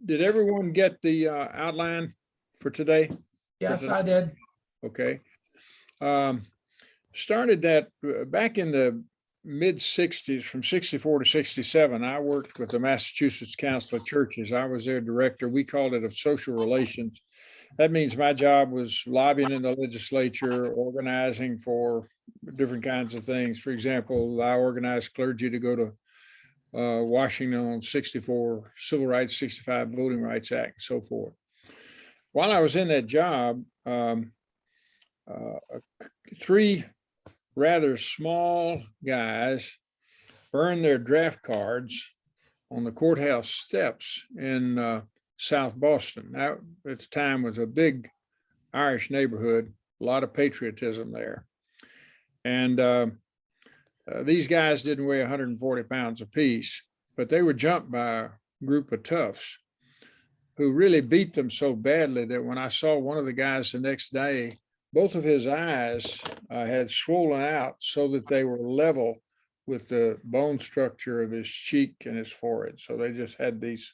Did everyone get the outline for today? Yes, I did. Okay. Started that back in the mid 60s, from 64 to 67. I worked with the Massachusetts Council of Churches. I was their director. We called it of social relations. That means my job was lobbying in the legislature, organizing for different kinds of things. For example, I organized clergy to go to Washington on 64 Civil Rights, 65 Voting Rights Act, and so forth. While I was in that job, three rather small guys burned their draft cards on the courthouse steps in South Boston. That at the time was a big Irish neighborhood, a lot of patriotism there. And these guys didn't weigh 140 pounds apiece, but they were jumped by a group of toughs who really beat them so badly that when I saw one of the guys the next day, both of his eyes had swollen out so that they were level with the bone structure of his cheek and his forehead. So they just had these,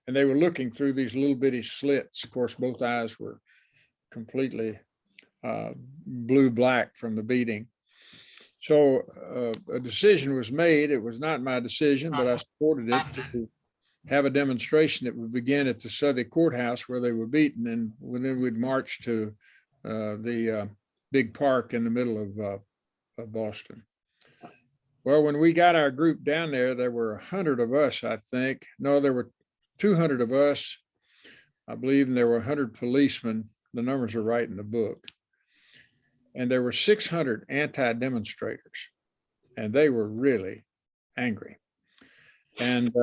and they were looking through these little bitty slits. Of course, both eyes were completely blue-black from the beating. So a decision was made. It was not my decision, but I supported it to have a demonstration that would begin at the Southey Courthouse where they were beaten, and then we'd march to the big park in the middle of Boston. Well, when we got our group down there, there were 100 of us, I think. No, there were 200 of us, I believe, and there were 100 policemen. The numbers are right in the book. And there were 600 anti-demonstrators, and they were really angry. And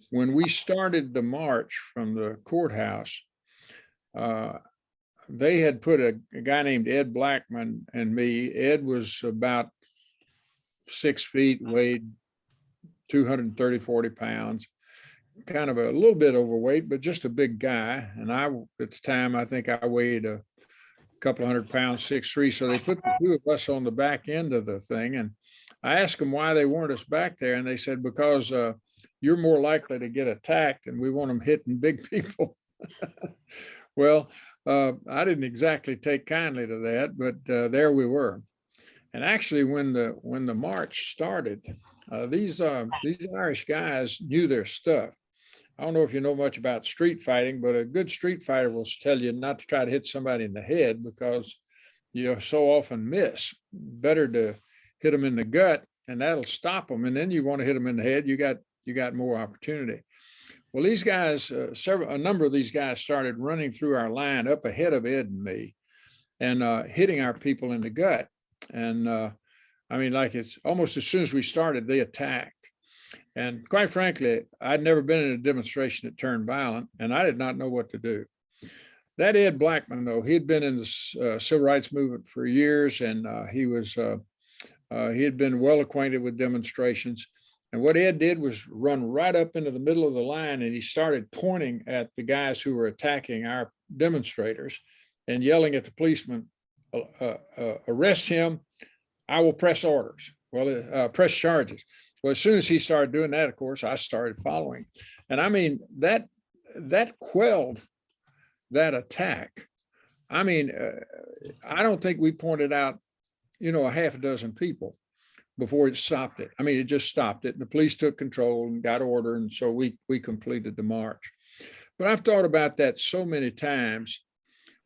when we started the march from the courthouse, they had put a guy named Ed Blackman and me. Ed was about 6 feet, weighed 230, 40 pounds, kind of a little bit overweight, but just a big guy. And I, at the time, I think I weighed a couple of 100 pounds, 6'3". So they put the two of us on the back end of the thing. And I asked them why they wanted us back there. And they said, because you're more likely to get attacked and we want them hitting big people. Well, I didn't exactly take kindly to that, but there we were. And actually, when the march started, these Irish guys knew their stuff. I don't know if you know much about street fighting, but a good street fighter will tell you not to try to hit somebody in the head because you so often miss. Better to hit them in the gut, and that'll stop them. And then you want to hit them in the head, you got more opportunity. Well, these guys, a number of these guys started running through our line up ahead of Ed and me, and hitting our people in the gut. And I mean, like, it's almost as soon as we started, they attacked. And quite frankly, I'd never been in a demonstration that turned violent, and I did not know what to do. That Ed Blackman, though, he'd been in the civil rights movement for years, and he had been well acquainted with demonstrations. And what Ed did was run right up into the middle of the line, and he started pointing at the guys who were attacking our demonstrators and yelling at the policeman, arrest him, I will press orders. Well, press charges. Well, as soon as he started doing that, of course, I started following. And I mean, that quelled that attack. I mean, I don't think we pointed out, a half a dozen people before it stopped it. I mean, it just stopped it. And the police took control and got order. And so we completed the march. But I've thought about that so many times.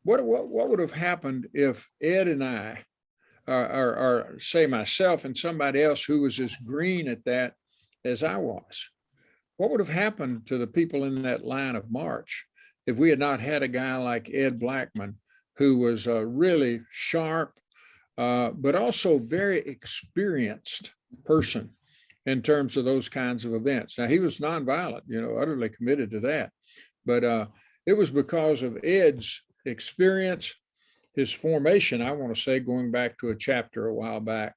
What would have happened if Ed and I, or say myself and somebody else who was as green at that as I was, what would have happened to the people in that line of march if we had not had a guy like Ed Blackman, who was a really sharp, but also very experienced person in terms of those kinds of events. Now, he was nonviolent, utterly committed to that. But it was because of Ed's experience, his formation, I want to say, going back to a chapter a while back,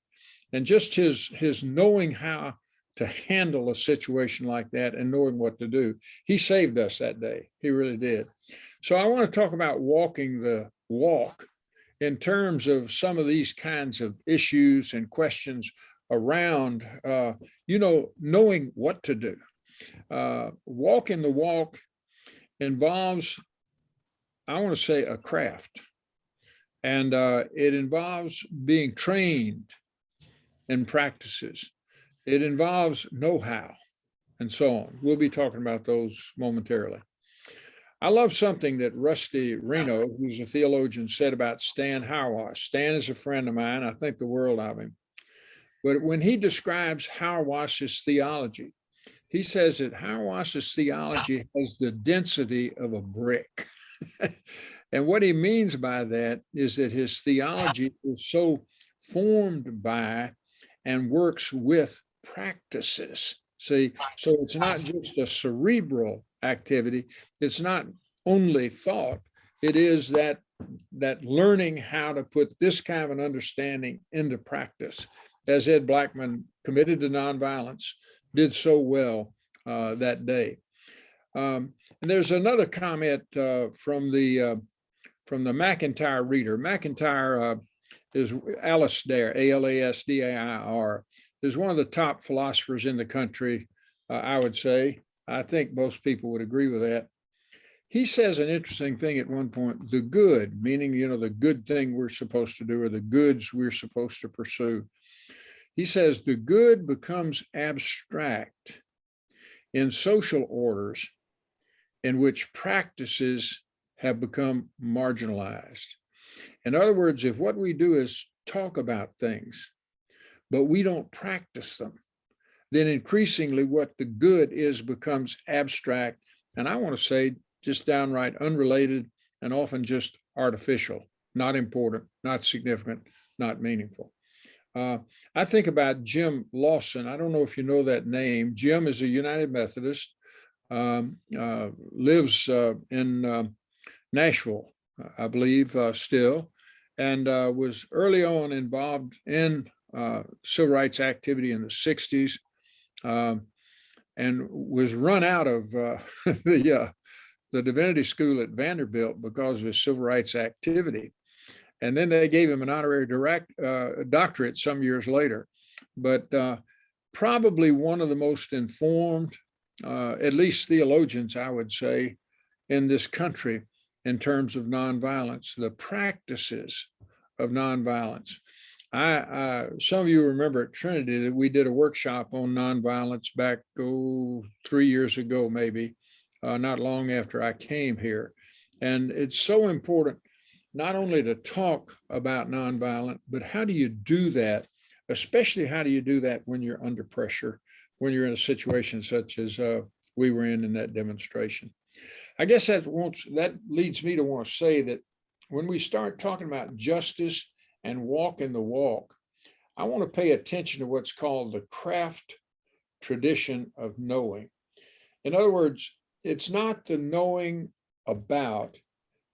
and just his knowing how to handle a situation like that and knowing what to do. He saved us that day. He really did. So I want to talk about walking the walk in terms of some of these kinds of issues and questions around, knowing what to do. Walking the walk involves, I want to say, a craft. And it involves being trained in practices. It involves know-how and so on. We'll be talking about those momentarily. I love something that Rusty Reno, who's a theologian, said about Stan Hauerwas. Stan is a friend of mine. I think the world of him. But when he describes Hauerwas's theology, he says that Hauerwas's theology has the density of a brick. And what he means by that is that his theology is so formed by and works with practices. See, so it's not just a cerebral activity. It's not only thought. It is that learning how to put this kind of an understanding into practice, as Ed Blackman, committed to nonviolence, did so well that day. And there's another comment from the McIntyre reader. McIntyre is Alasdair, Alasdair, is one of the top philosophers in the country, I would say. I think most people would agree with that. He says an interesting thing at one point: the good, meaning, the good thing we're supposed to do, or the goods we're supposed to pursue. He says the good becomes abstract in social orders in which practices have become marginalized. In other words, if what we do is talk about things, but we don't practice them, then increasingly what the good is becomes abstract, and I want to say just downright unrelated and often just artificial, not important, not significant, not meaningful. I think about Jim Lawson. I don't know if you know that name. Jim is a United Methodist, lives in Nashville, I believe, still, and was early on involved in civil rights activity in the 60s, and was run out of the divinity school at Vanderbilt because of his civil rights activity. And then they gave him an honorary doctorate some years later. But probably one of the most informed, at least theologians, I would say, in this country in terms of nonviolence, the practices of nonviolence. Some of you remember at Trinity that we did a workshop on nonviolence back 3 years ago, maybe, not long after I came here. And it's so important not only to talk about nonviolent, but how do you do that? Especially how do you do that when you're under pressure, when you're in a situation such as we were in that demonstration. I guess that leads me to want to say that when we start talking about justice and walking the walk, I want to pay attention to what's called the craft tradition of knowing. In other words, it's not the knowing about,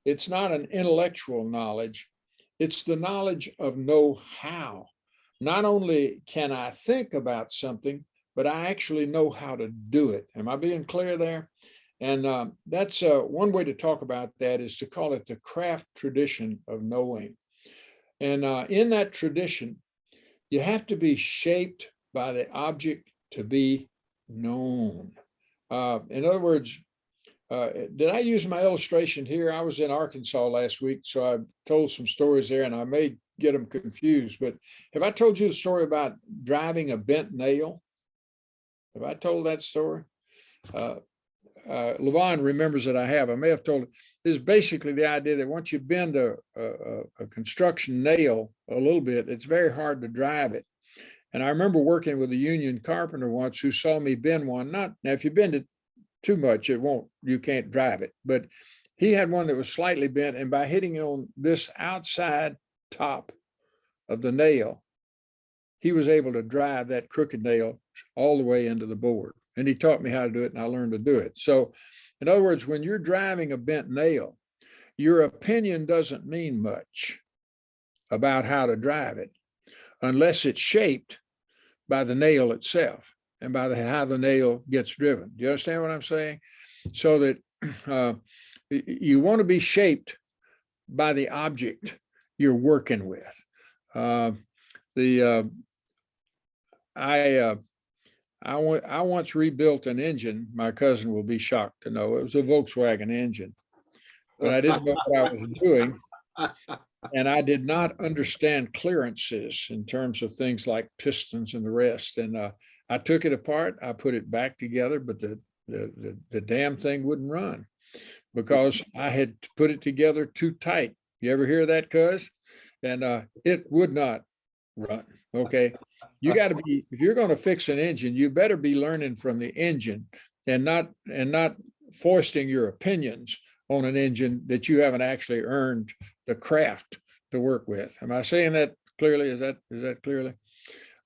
it's not an intellectual knowledge, it's the knowledge of know-how. Not only can I think about something, but I actually know how to do it. Am I being clear there? And that's one way to talk about that is to call it the craft tradition of knowing. And in that tradition, you have to be shaped by the object to be known. In other words, did I use my illustration here? I was in Arkansas last week, so I told some stories there, and I may get them confused. But have I told you the story about driving a bent nail? Have I told that story? Levon remembers that I have. I may have told it. This is basically the idea that once you bend a construction nail a little bit, it's very hard to drive it. And I remember working with a union carpenter once who saw me bend one. Now, if you bend it too much, you can't drive it. But he had one that was slightly bent, and by hitting it on this outside top of the nail, he was able to drive that crooked nail all the way into the board. And he taught me how to do it, and I learned to do it. So, in other words, when you're driving a bent nail, your opinion doesn't mean much about how to drive it unless it's shaped by the nail itself and by how the nail gets driven. Do you understand what I'm saying? So that you want to be shaped by the object you're working with. I once rebuilt an engine. My cousin will be shocked to know it was a Volkswagen engine, but I didn't know what I was doing. And I did not understand clearances in terms of things like pistons and the rest. And I took it apart, I put it back together, but the damn thing wouldn't run because I had put it together too tight. You ever hear that, cuz? And it would not run. Okay. You got to be, if you're going to fix an engine, you better be learning from the engine and not foisting your opinions on an engine that you haven't actually earned the craft to work with. Am I saying that clearly? Is that clearly?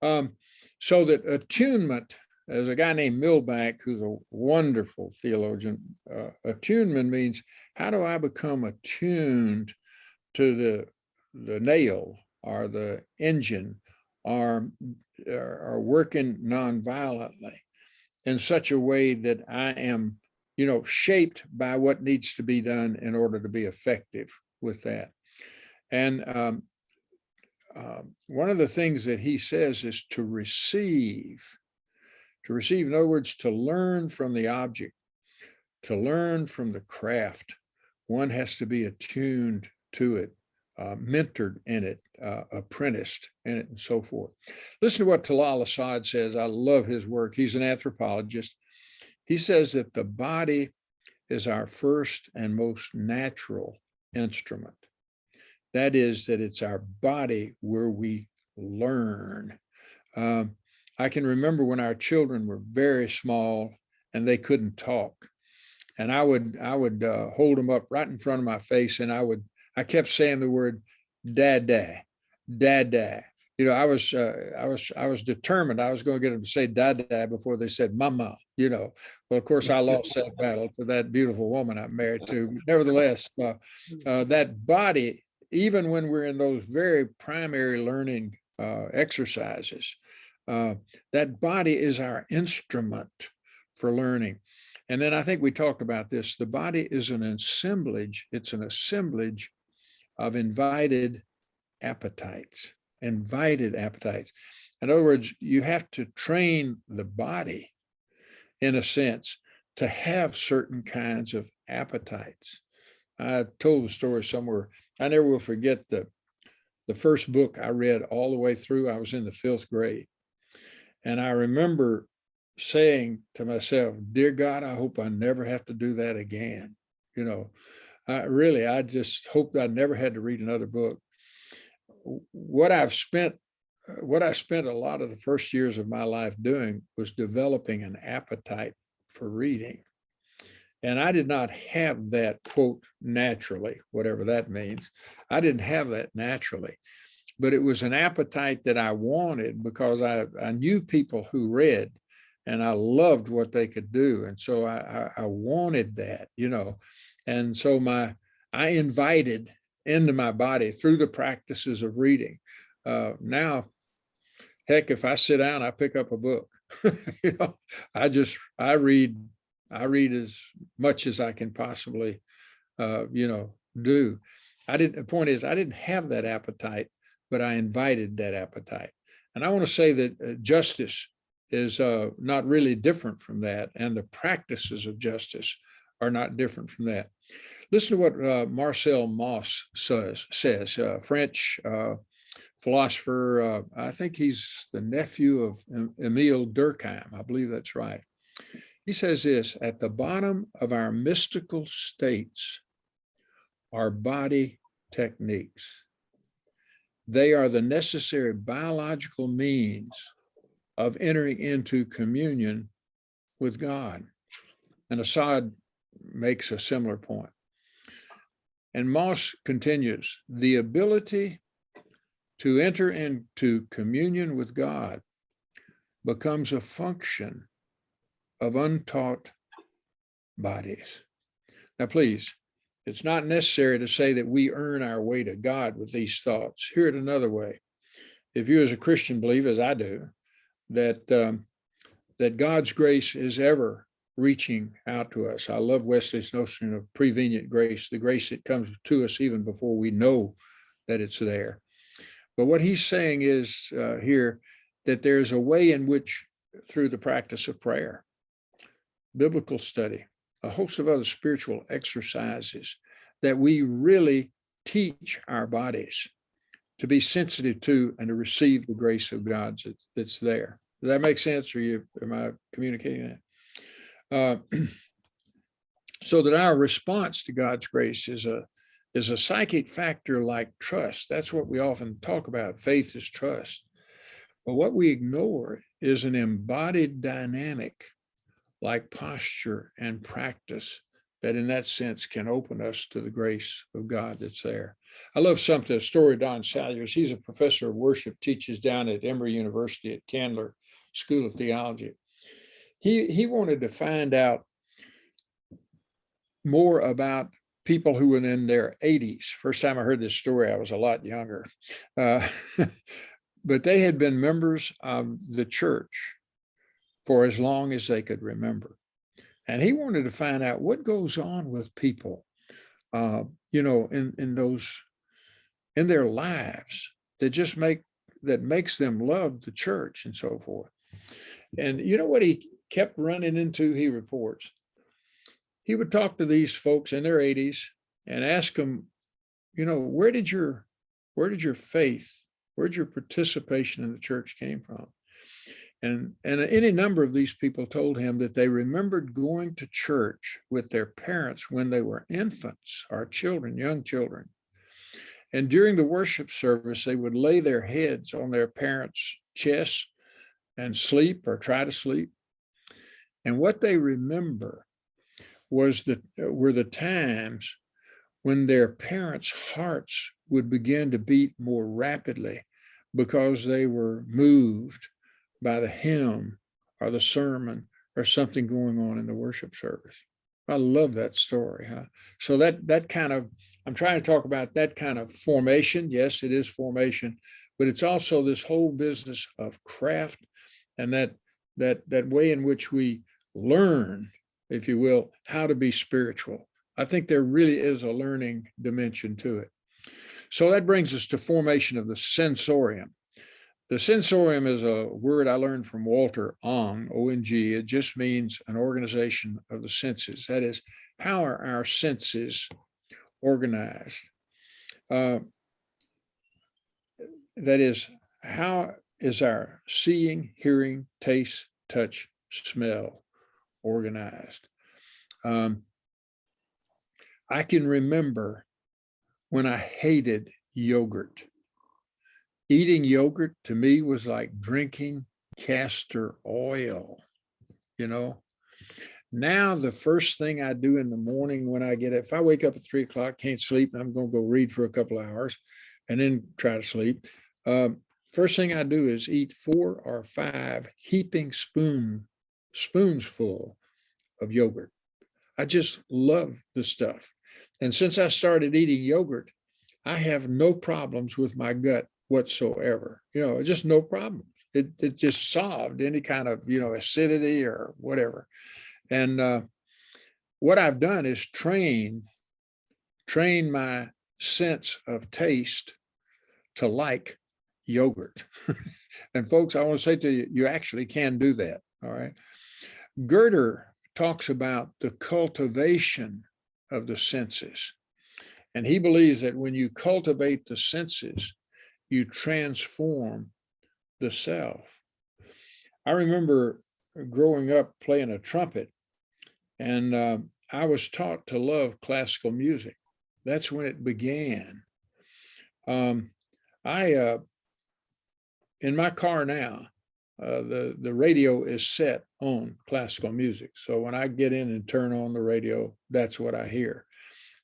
So that attunement, as a guy named Milbank, who's a wonderful theologian, attunement means, how do I become attuned to the nail or the engine or working nonviolently in such a way that I am, shaped by what needs to be done in order to be effective with that. And one of the things that he says is to receive. To receive, in other words, to learn from the object, to learn from the craft. One has to be attuned to it, mentored in it, apprenticed in it, and so forth. Listen to what Talal Asad says. I love his work. He's an anthropologist. He says that the body is our first and most natural instrument. That is, that it's our body where we learn. I can remember when our children were very small and they couldn't talk. And I would hold them up right in front of my face, and I kept saying the word dada, dada. I was determined I was going to get them to say dada before they said mama. Well, of course, I lost that battle to that beautiful woman I'm married to. Nevertheless, that body, even when we're in those very primary learning exercises, that body is our instrument for learning. And then I think we talked about this. The body is an assemblage. It's an assemblage of invited appetites. Invited appetites. In other words, you have to train the body, in a sense, to have certain kinds of appetites. I told the story somewhere. I never will forget the first book I read all the way through. I was in the 5th grade. And I remember saying to myself, dear God, I hope I never have to do that again. I just hoped I never had to read another book. What I spent a lot of the first years of my life doing was developing an appetite for reading. And I did not have that, quote, naturally, whatever that means. I didn't have that naturally. But it was an appetite that I wanted because I knew people who read, and I loved what they could do. And so I wanted that, And so I invited into my body through the practices of reading. Now, heck, if I sit down, I pick up a book. I read as much as I can possibly, do. The point is, I didn't have that appetite, but I invited that appetite. And I want to say that justice is not really different from that. And the practices of justice are not different from that. Listen to what Marcel Mauss says, French philosopher. I think he's the nephew of Emile Durkheim. I believe that's right. He says this: at the bottom of our mystical states are body techniques. They are the necessary biological means of entering into communion with God. And Assad makes a similar point. And Mauss continues, the ability to enter into communion with God becomes a function of untaught bodies. Now, please, it's not necessary to say that we earn our way to God with these thoughts. Hear it another way. If you as a Christian believe, as I do, that God's grace is ever reaching out to us. I love Wesley's notion of prevenient grace, the grace that comes to us even before we know that it's there. But what he's saying is here that there's a way in which through the practice of prayer, biblical study, a host of other spiritual exercises that we really teach our bodies to be sensitive to and to receive the grace of God that's there. Does that make sense? Am I communicating that? So that our response to God's grace is a psychic factor like trust. That's what we often talk about. Faith is trust. But what we ignore is an embodied dynamic like posture and practice that in that sense can open us to the grace of God that's there. I love a story of Don Salyers. He's a professor of worship, teaches down at Emory University at Candler School of Theology. He wanted to find out more about people who were in their 80s. First time I heard this story, I was a lot younger. But they had been members of the church for as long as they could remember. And he wanted to find out what goes on with people, in their lives that makes them love the church and so forth. And you know what he kept running into, he reports? He would talk to these folks in their 80s and ask them, where did your faith, where'd your participation in the church came from? And any number of these people told him that they remembered going to church with their parents when they were infants or children, young children. And during the worship service, they would lay their heads on their parents' chests and sleep or try to sleep. And what they remember were the times when their parents' hearts would begin to beat more rapidly because they were moved by the hymn or the sermon or something going on in the worship service. I love that story. So that kind of, I'm trying to talk about that kind of formation. Yes, it is formation, but it's also this whole business of craft and that way in which we learn, if you will, how to be spiritual. I think there really is a learning dimension to it. So that brings us to formation of the sensorium. The sensorium is a word I learned from Walter Ong, O-N-G. It just means an organization of the senses. That is, how are our senses organized? That is, how is our seeing, hearing, taste, touch, smell organized? I can remember when I hated yogurt. Eating yogurt to me was like drinking castor oil, Now, the first thing I do in the morning when I get up, if I wake up at 3 o'clock, can't sleep, and I'm going to go read for a couple of hours and then try to sleep. First thing I do is eat 4 or 5 heaping spoons full of yogurt. I just love the stuff. And since I started eating yogurt, I have no problems with my gut whatsoever, just no problems. It just solved any kind of, acidity or whatever. And what I've done is train my sense of taste to like yogurt. And folks, I want to say to you, you actually can do that. All right. Goethe talks about the cultivation of the senses. And he believes that when you cultivate the senses, you transform the self. I remember growing up playing a trumpet, and I was taught to love classical music. That's when it began. In my car now, the radio is set on classical music. So when I get in and turn on the radio, that's what I hear.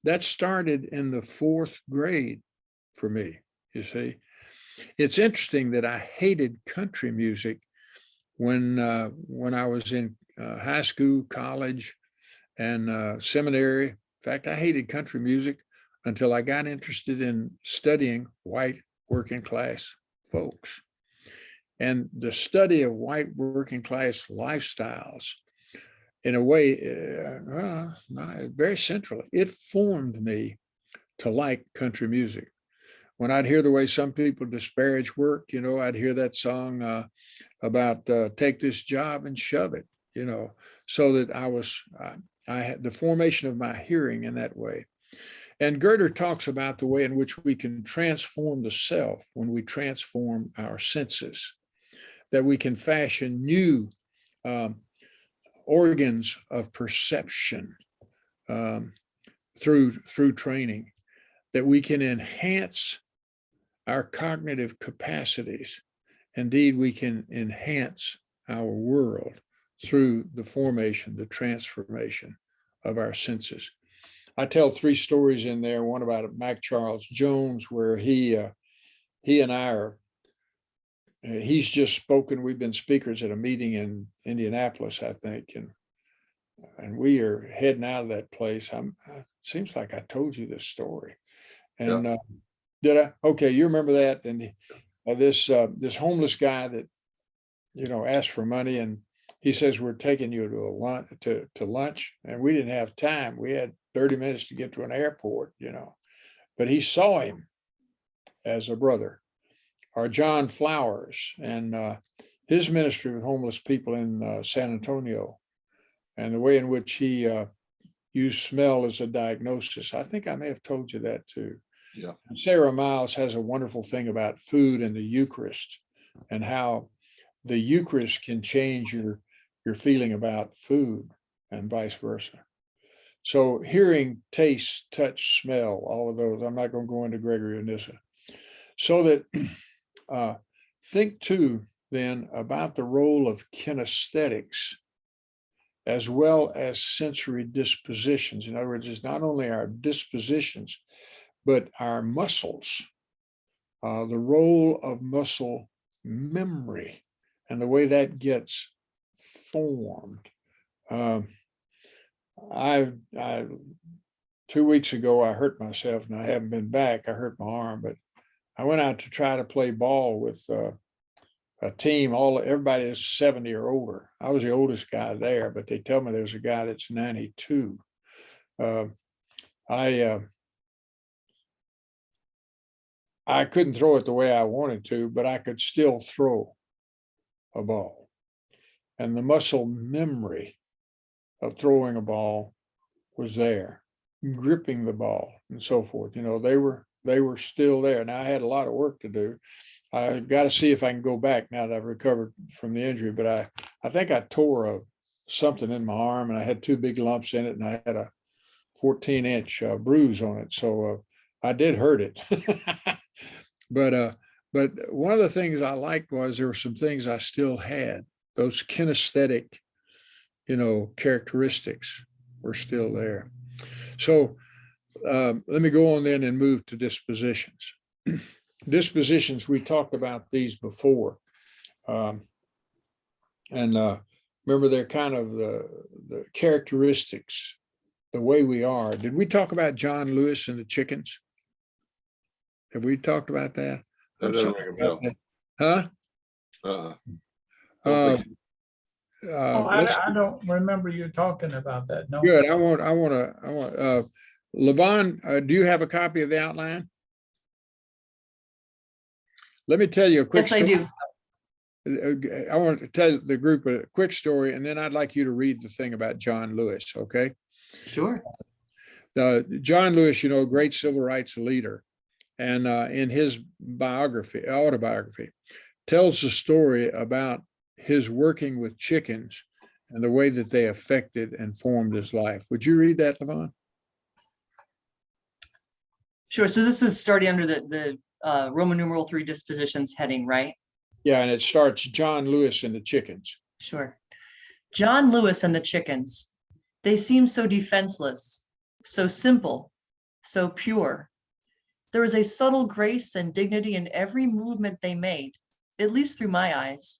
That started in the 4th grade for me, you see. It's interesting that I hated country music when I was in high school, college, and seminary. In fact, I hated country music until I got interested in studying white working class folks. And the study of white working class lifestyles, in a way, very centrally, it formed me to like country music. When I'd hear the way some people disparage work, I'd hear that song, about take this job and shove it, so that I had the formation of my hearing in that way. And Gerder talks about the way in which we can transform the self when we transform our senses, that we can fashion new organs of perception through training, that we can enhance our cognitive capacities. Indeed, we can enhance our world through the formation, the transformation of our senses. I tell 3 stories in there, one about Mac Charles Jones, where he and I are, he's just spoken, we've been speakers at a meeting in Indianapolis, I think, and we are heading out of that place. Seems like I told you this story. And Yeah. did I? Okay, you remember that? And this homeless guy that asked for money, and he says, we're taking you to lunch, and we didn't have time. We had 30 minutes to get to an airport, but he saw him as a brother. Or John Flowers and his ministry with homeless people in San Antonio, and the way in which he used smell as a diagnosis. I think I may have told you that too. Yeah. Sarah Miles has a wonderful thing about food and the Eucharist, and how the Eucharist can change your feeling about food and vice versa. So hearing, taste, touch, smell, all of those, I'm not going to go into Gregory or Nyssa. So that think too then about the role of kinesthetics as well as sensory dispositions. In other words, it's not only our dispositions, but our muscles, the role of muscle memory and the way that gets formed. I 2 weeks ago, I hurt myself, and I haven't been back. I hurt my arm, but I went out to try to play ball with a team. Everybody is 70 or older. I was the oldest guy there, but they tell me there's a guy that's 92. I couldn't throw it the way I wanted to, but I could still throw a ball. And the muscle memory of throwing a ball was there, gripping the ball and so forth. They were still there. Now I had a lot of work to do. I got to see if I can go back now that I've recovered from the injury, but I think I tore something in my arm, and I had 2 big lumps in it, and I had a 14-inch bruise on it. So I did hurt it. But one of the things I liked was there were some things I still had. Those kinesthetic, characteristics were still there. So let me go on then and move to dispositions. Dispositions, we talked about these before. And remember, they're kind of the characteristics, the way we are. Did we talk about John Lewis and the chickens? Have we talked about that? That doesn't ring a bell. Huh? I don't remember you talking about that. No. Good. I want Levon, do you have a copy of the outline? Let me tell you a quick story. Yes, I do. I want to tell the group a quick story, and then I'd like you to read the thing about John Lewis, okay? Sure. John Lewis, great civil rights leader, and in his autobiography, tells the story about his working with chickens and the way that they affected and formed his life. Would you read that, Levon? Sure. So this is starting under the Roman numeral 3 dispositions heading, right? Yeah, and it starts John Lewis and the chickens. Sure. John Lewis and the chickens. They seem so defenseless, so simple, so pure. There was a subtle grace and dignity in every movement they made, at least through my eyes.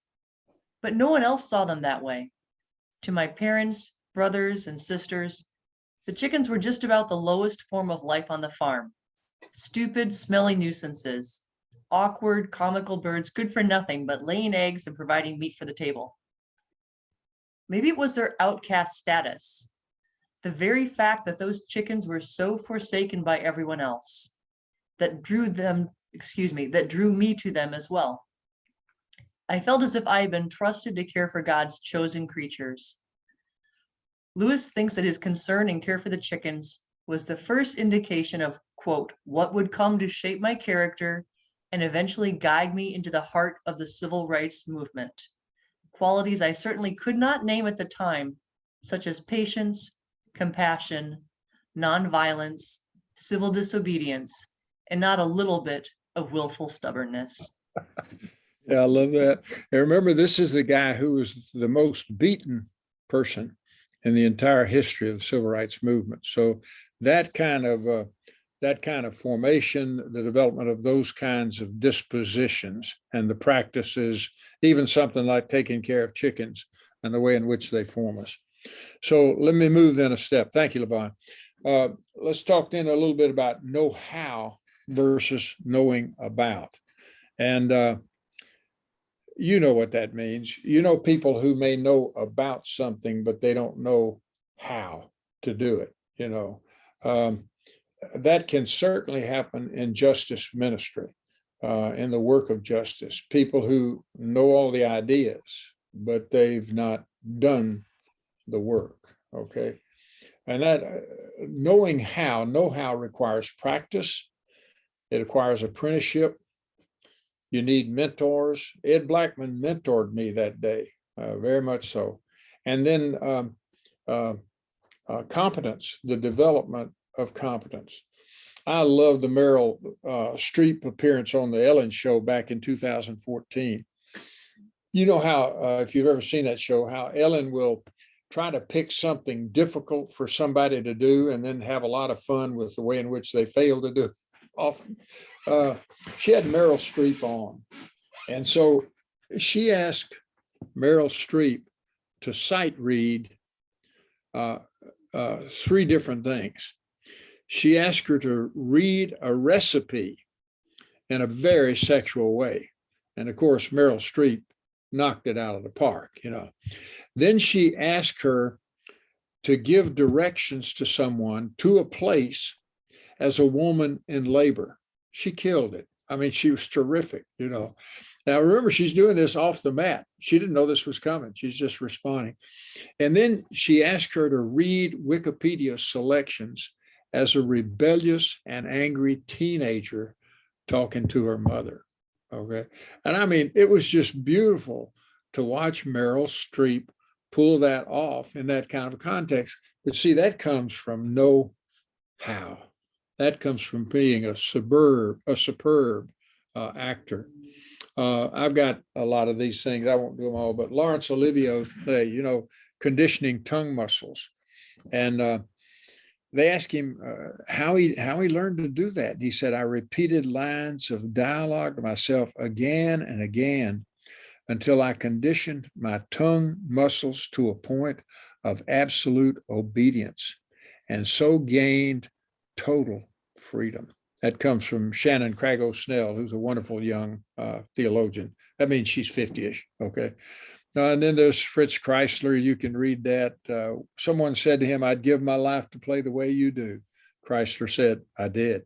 But no one else saw them that way. To my parents, brothers, and sisters, the chickens were just about the lowest form of life on the farm. Stupid, smelly nuisances, awkward, comical birds, good for nothing but laying eggs and providing meat for the table. Maybe it was their outcast status, the very fact that those chickens were so forsaken by everyone else, that drew me to them as well. I felt as if I had been trusted to care for God's chosen creatures. Lewis thinks that his concern and care for the chickens was the first indication of, quote, what would come to shape my character and eventually guide me into the heart of the civil rights movement. Qualities I certainly could not name at the time, such as patience, compassion, nonviolence, civil disobedience, and not a little bit of willful stubbornness. Yeah, I love that. And remember, this is the guy who was the most beaten person in the entire history of the civil rights movement. So that kind of formation, the development of those kinds of dispositions and the practices, even something like taking care of chickens and the way in which they form us. So let me move then a step. Thank you, Levon. Let's talk then a little bit about know-how versus knowing about. And you know what that means. You know people who may know about something, but they don't know how to do it, you know. That can certainly happen in justice ministry, in the work of justice. People who know all the ideas, but they've not done the work, okay? And that know-how requires practice. It requires apprenticeship. You need mentors. Ed Blackman mentored me that day, very much so. And then competence, the development of competence. I love the Meryl Streep appearance on the Ellen Show back in 2014. You know how, if you've ever seen that show, how Ellen will try to pick something difficult for somebody to do and then have a lot of fun with the way in which they fail to do it often. She had Meryl Streep on. And so she asked Meryl Streep to sight read 3 different things. She asked her to read a recipe in a very sexual way. And of course, Meryl Streep knocked it out of the park, you know. Then she asked her to give directions to someone to a place as a woman in labor. She killed it. I mean, she was terrific, you know. Now, remember, she's doing this off the mat. She didn't know this was coming. She's just responding. And then she asked her to read Wikipedia selections as a rebellious and angry teenager talking to her mother, okay? And I mean, it was just beautiful to watch Meryl Streep pull that off in that kind of context. But see, that comes from know-how. That comes from being a superb actor. I've got a lot of these things. I won't do them all, but Laurence Olivier, you know, conditioning tongue muscles. And they asked him how he learned to do that. And he said, I repeated lines of dialogue to myself again and again until I conditioned my tongue muscles to a point of absolute obedience and so gained total freedom. That comes from Shannon Crago Snell, who's a wonderful young theologian. That means she's 50-ish, okay? And then there's Fritz Chrysler. You can read that. Someone said to him, I'd give my life to play the way you do. Chrysler said, I did.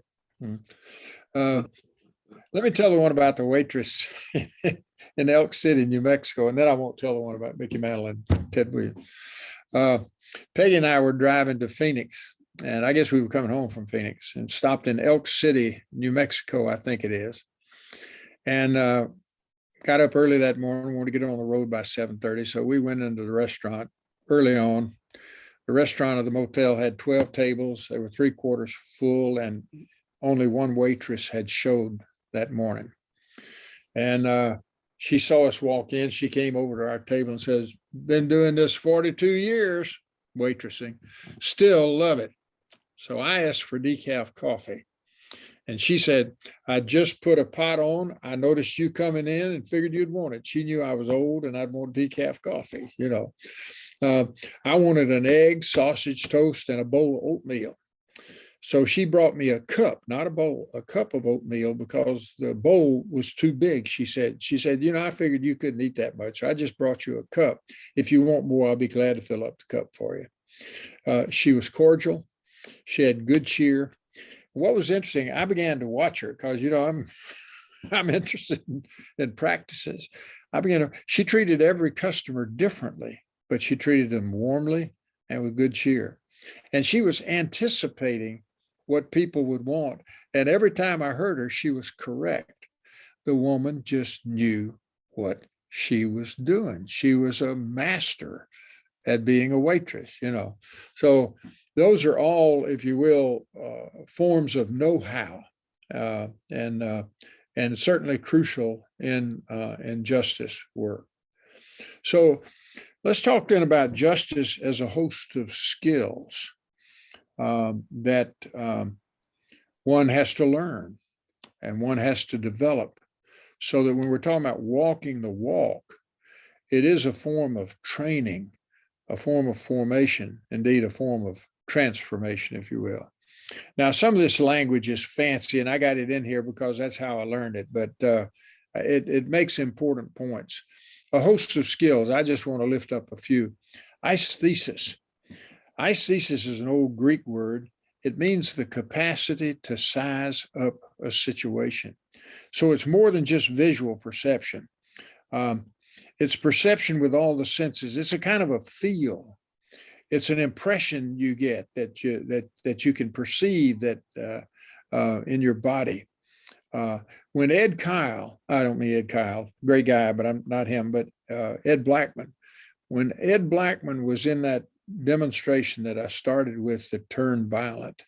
Let me tell the one about the waitress in Elk City, New Mexico, and then I won't tell the one about Mickey Mantle and Ted Williams. Peggy and I were driving to Phoenix, and I guess we were coming home from Phoenix and stopped in Elk City, New Mexico, I think it is. And got up early that morning, wanted to get on the road by 7:30. So we went into the restaurant early on. The restaurant of the motel had 12 tables. They were 3/4 full, and only one waitress had showed that morning. And she saw us walk in. She came over to our table and says, been doing this 42 years, waitressing, still love it. So I asked for decaf coffee. And she said, I just put a pot on. I noticed you coming in and figured you'd want it. She knew I was old and I'd want decaf coffee, you know. I wanted an egg, sausage toast, and a bowl of oatmeal. So she brought me a cup, not a bowl, a cup of oatmeal because the bowl was too big, she said. She said, you know, I figured you couldn't eat that much. So I just brought you a cup. If you want more, I'll be glad to fill up the cup for you. She was cordial. She had good cheer. What was interesting, I began to watch her because, you know, I'm interested in practices. She treated every customer differently, but she treated them warmly and with good cheer. And she was anticipating what people would want. And every time I heard her, she was correct. The woman just knew what she was doing. She was a master at being a waitress, you know. So those are all, if you will, forms of know-how, and certainly crucial in justice work. So let's talk then about justice as a host of skills that one has to learn and one has to develop, so that when we're talking about walking the walk, it is a form of training, a form of formation, indeed a form of transformation, if you will. Now, some of this language is fancy, and I got it in here because that's how I learned it, but it makes important points. A host of skills, I just want to lift up a few. Aesthesis. Aesthesis is an old Greek word. It means the capacity to size up a situation. So it's more than just visual perception. It's perception with all the senses. It's a kind of a feel. It's an impression you get that you can perceive that in your body. When Ed Kyle, I don't mean Ed Kyle, great guy, but I'm not him, but Ed Blackman. When Ed Blackman was in that demonstration that I started with that turned violent,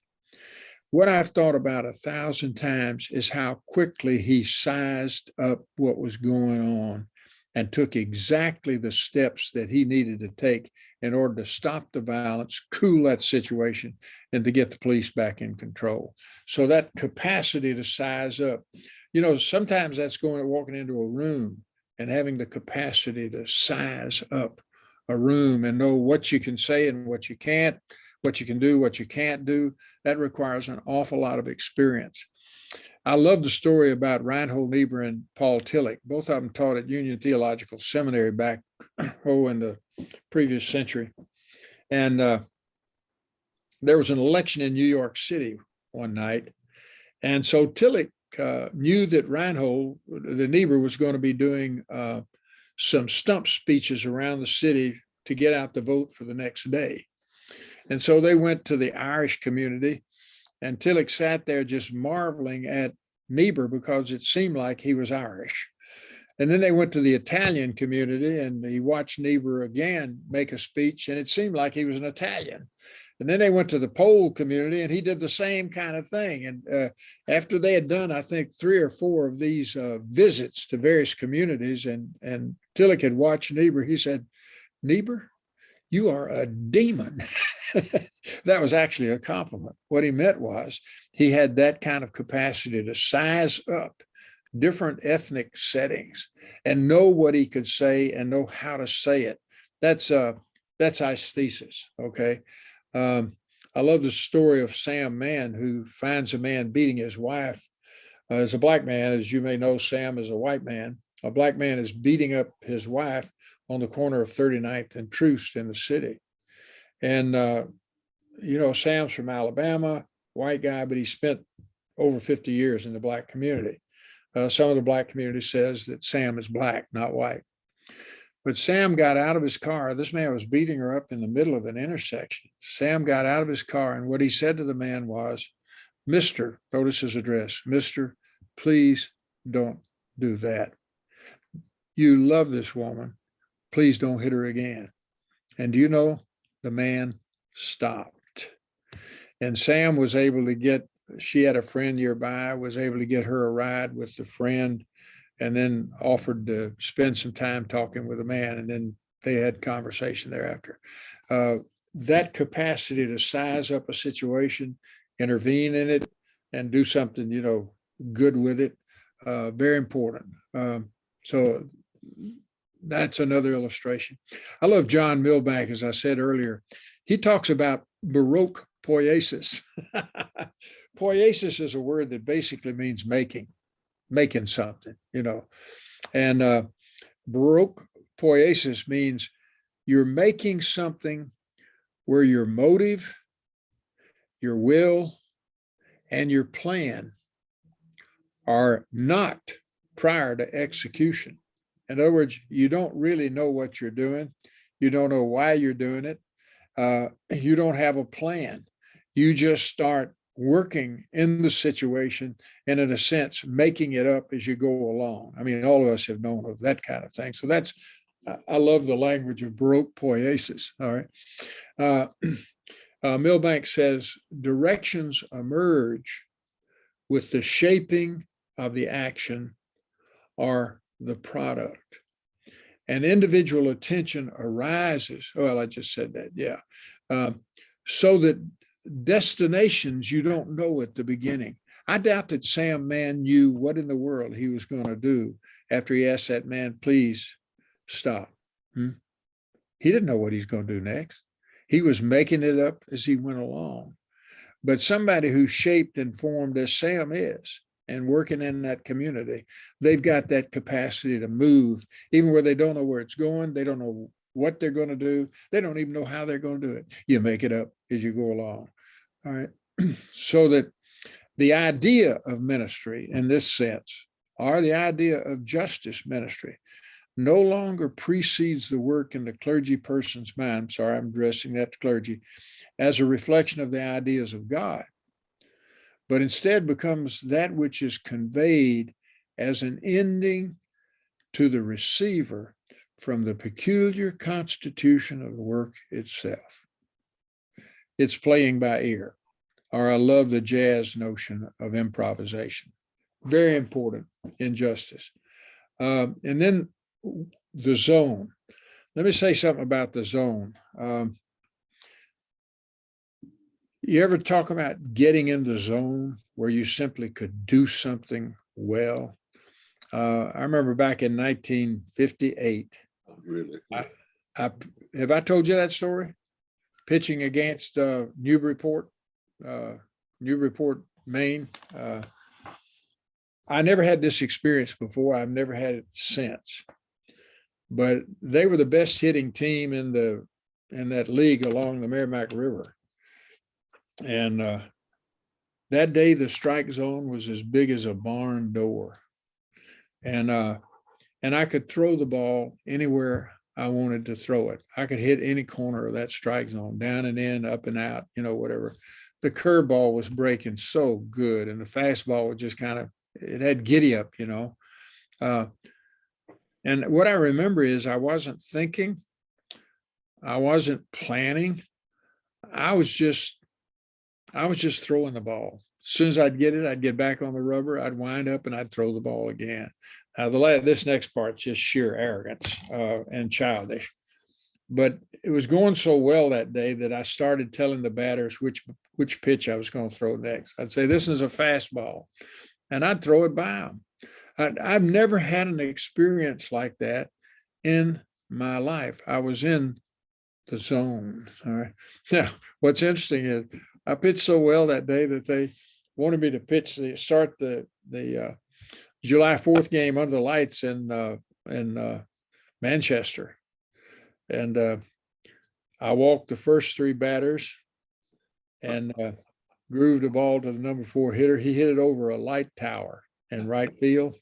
what I've thought about 1,000 times is how quickly he sized up what was going on and took exactly the steps that he needed to take in order to stop the violence, cool that situation, and to get the police back in control. So that capacity to size up, you know, sometimes that's walking into a room and having the capacity to size up a room and know what you can say and what you can't, what you can do, what you can't do. That requires an awful lot of experience. I love the story about Reinhold Niebuhr and Paul Tillich. Both of them taught at Union Theological Seminary back in the previous century. And there was an election in New York City one night. And so Tillich knew that Reinhold, the Niebuhr, was going to be doing some stump speeches around the city to get out the vote for the next day. And so they went to the Irish community, and Tillich sat there just marveling at Niebuhr because it seemed like he was Irish. And then they went to the Italian community, and he watched Niebuhr again make a speech, and it seemed like he was an Italian. And then they went to the Pole community, and he did the same kind of thing. And after they had done, I think, 3 or 4 of these visits to various communities, and Tillich had watched Niebuhr, he said, "Niebuhr, you are a demon." That was actually a compliment. What he meant was he had that kind of capacity to size up different ethnic settings and know what he could say and know how to say it. That's aesthesis, okay? I love the story of Sam Mann, who finds a man beating his wife. As a black man, as you may know, Sam is a white man. A black man is beating up his wife on the corner of 39th and Troost in the city. And, you know, Sam's from Alabama, white guy, but he spent over 50 years in the black community. Some of the black community says that Sam is black, not white. But Sam got out of his car. This man was beating her up in the middle of an intersection. Sam got out of his car, and what he said to the man was, "Mr., notice his address, Mr., please don't do that. You love this woman. Please don't hit her again." And do you know, the man stopped. And Sam was able to get, she had a friend nearby, was able to get her a ride with the friend, and then offered to spend some time talking with the man. And then they had conversation thereafter. That capacity to size up a situation, intervene in it, and do something, you know, good with it, very important. So that's another illustration. I love John Milbank, as I said earlier. He talks about baroque poiesis. Poiesis is a word that basically means making something, you know. And baroque poiesis means you're making something where your motive, your will, and your plan are not prior to execution. In other words, you don't really know what you're doing. You don't know why you're doing it. You don't have a plan. You just start working in the situation and, in a sense, making it up as you go along. I mean, all of us have known of that kind of thing. So that's, I love the language of baroque poiesis. All right. Milbank says directions emerge with the shaping of the action or the product. And individual attention arises. Well, I just said that, yeah. So that destinations you don't know at the beginning. I doubt that Mann knew what in the world he was going to do after he asked that man, please stop. He didn't know what he's going to do next. He was making it up as he went along. But somebody who's shaped and formed as Sam is and working in that community, they've got that capacity to move, even where they don't know where it's going. They don't know what they're going to do. They don't even know how they're going to do it. You make it up as you go along. All right. So that the idea of ministry in this sense, or the idea of justice ministry, no longer precedes the work in the clergy person's mind. I'm sorry, I'm addressing that to clergy, as a reflection of the ideas of God, but instead becomes that which is conveyed as an ending to the receiver from the peculiar constitution of the work itself. It's playing by ear, or I love the jazz notion of improvisation. Very important in justice. And then the zone. Let me say something about the zone. You ever talk about getting in the zone where you simply could do something well? I remember back in 1958. Really? Have I told you that story? Pitching against Newburyport, Maine. I never had this experience before. I've never had it since. But they were the best hitting team in that league along the Merrimack River. And that day, the strike zone was as big as a barn door. And I could throw the ball anywhere I wanted to throw it. I could hit any corner of that strike zone, down and in, up and out, whatever. The curveball was breaking so good, and the fastball was just it had giddy up, and what I remember is I wasn't thinking, I wasn't planning. I was just throwing the ball. As soon as I'd get it, I'd get back on the rubber, I'd wind up and I'd throw the ball again. Now, this next part's just sheer arrogance and childish. But it was going so well that day that I started telling the batters which pitch I was going to throw next. I'd say, this is a fastball, and I'd throw it by them. I've never had an experience like that in my life. I was in the zone. All right. Now, what's interesting is I pitched so well that day that they wanted me to start the July 4th game under the lights in Manchester. And I walked the first three batters and grooved the ball to the number 4 hitter. He hit it over a light tower in right field.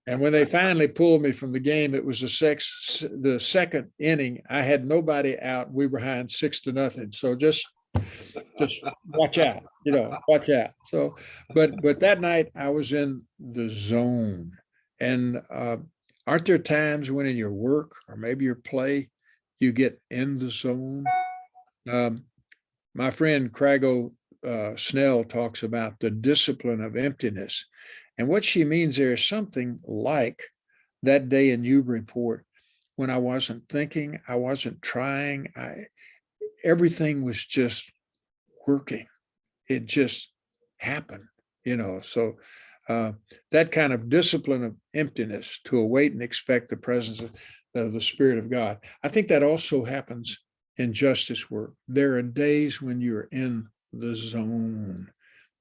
And when they finally pulled me from the game, it was the second inning. I had nobody out. We were behind 6-0. So just watch out, watch out. So, but that night I was in the zone. And aren't there times when in your work or maybe your play, you get in the zone? My friend Crago Snell talks about the discipline of emptiness. And what she means there is something like that day in Newburyport when I wasn't thinking, I wasn't trying, everything was just working. It just happened, So that kind of discipline of emptiness to await and expect the presence of the Spirit of God. I think that also happens in justice work. There are days when you're in the zone.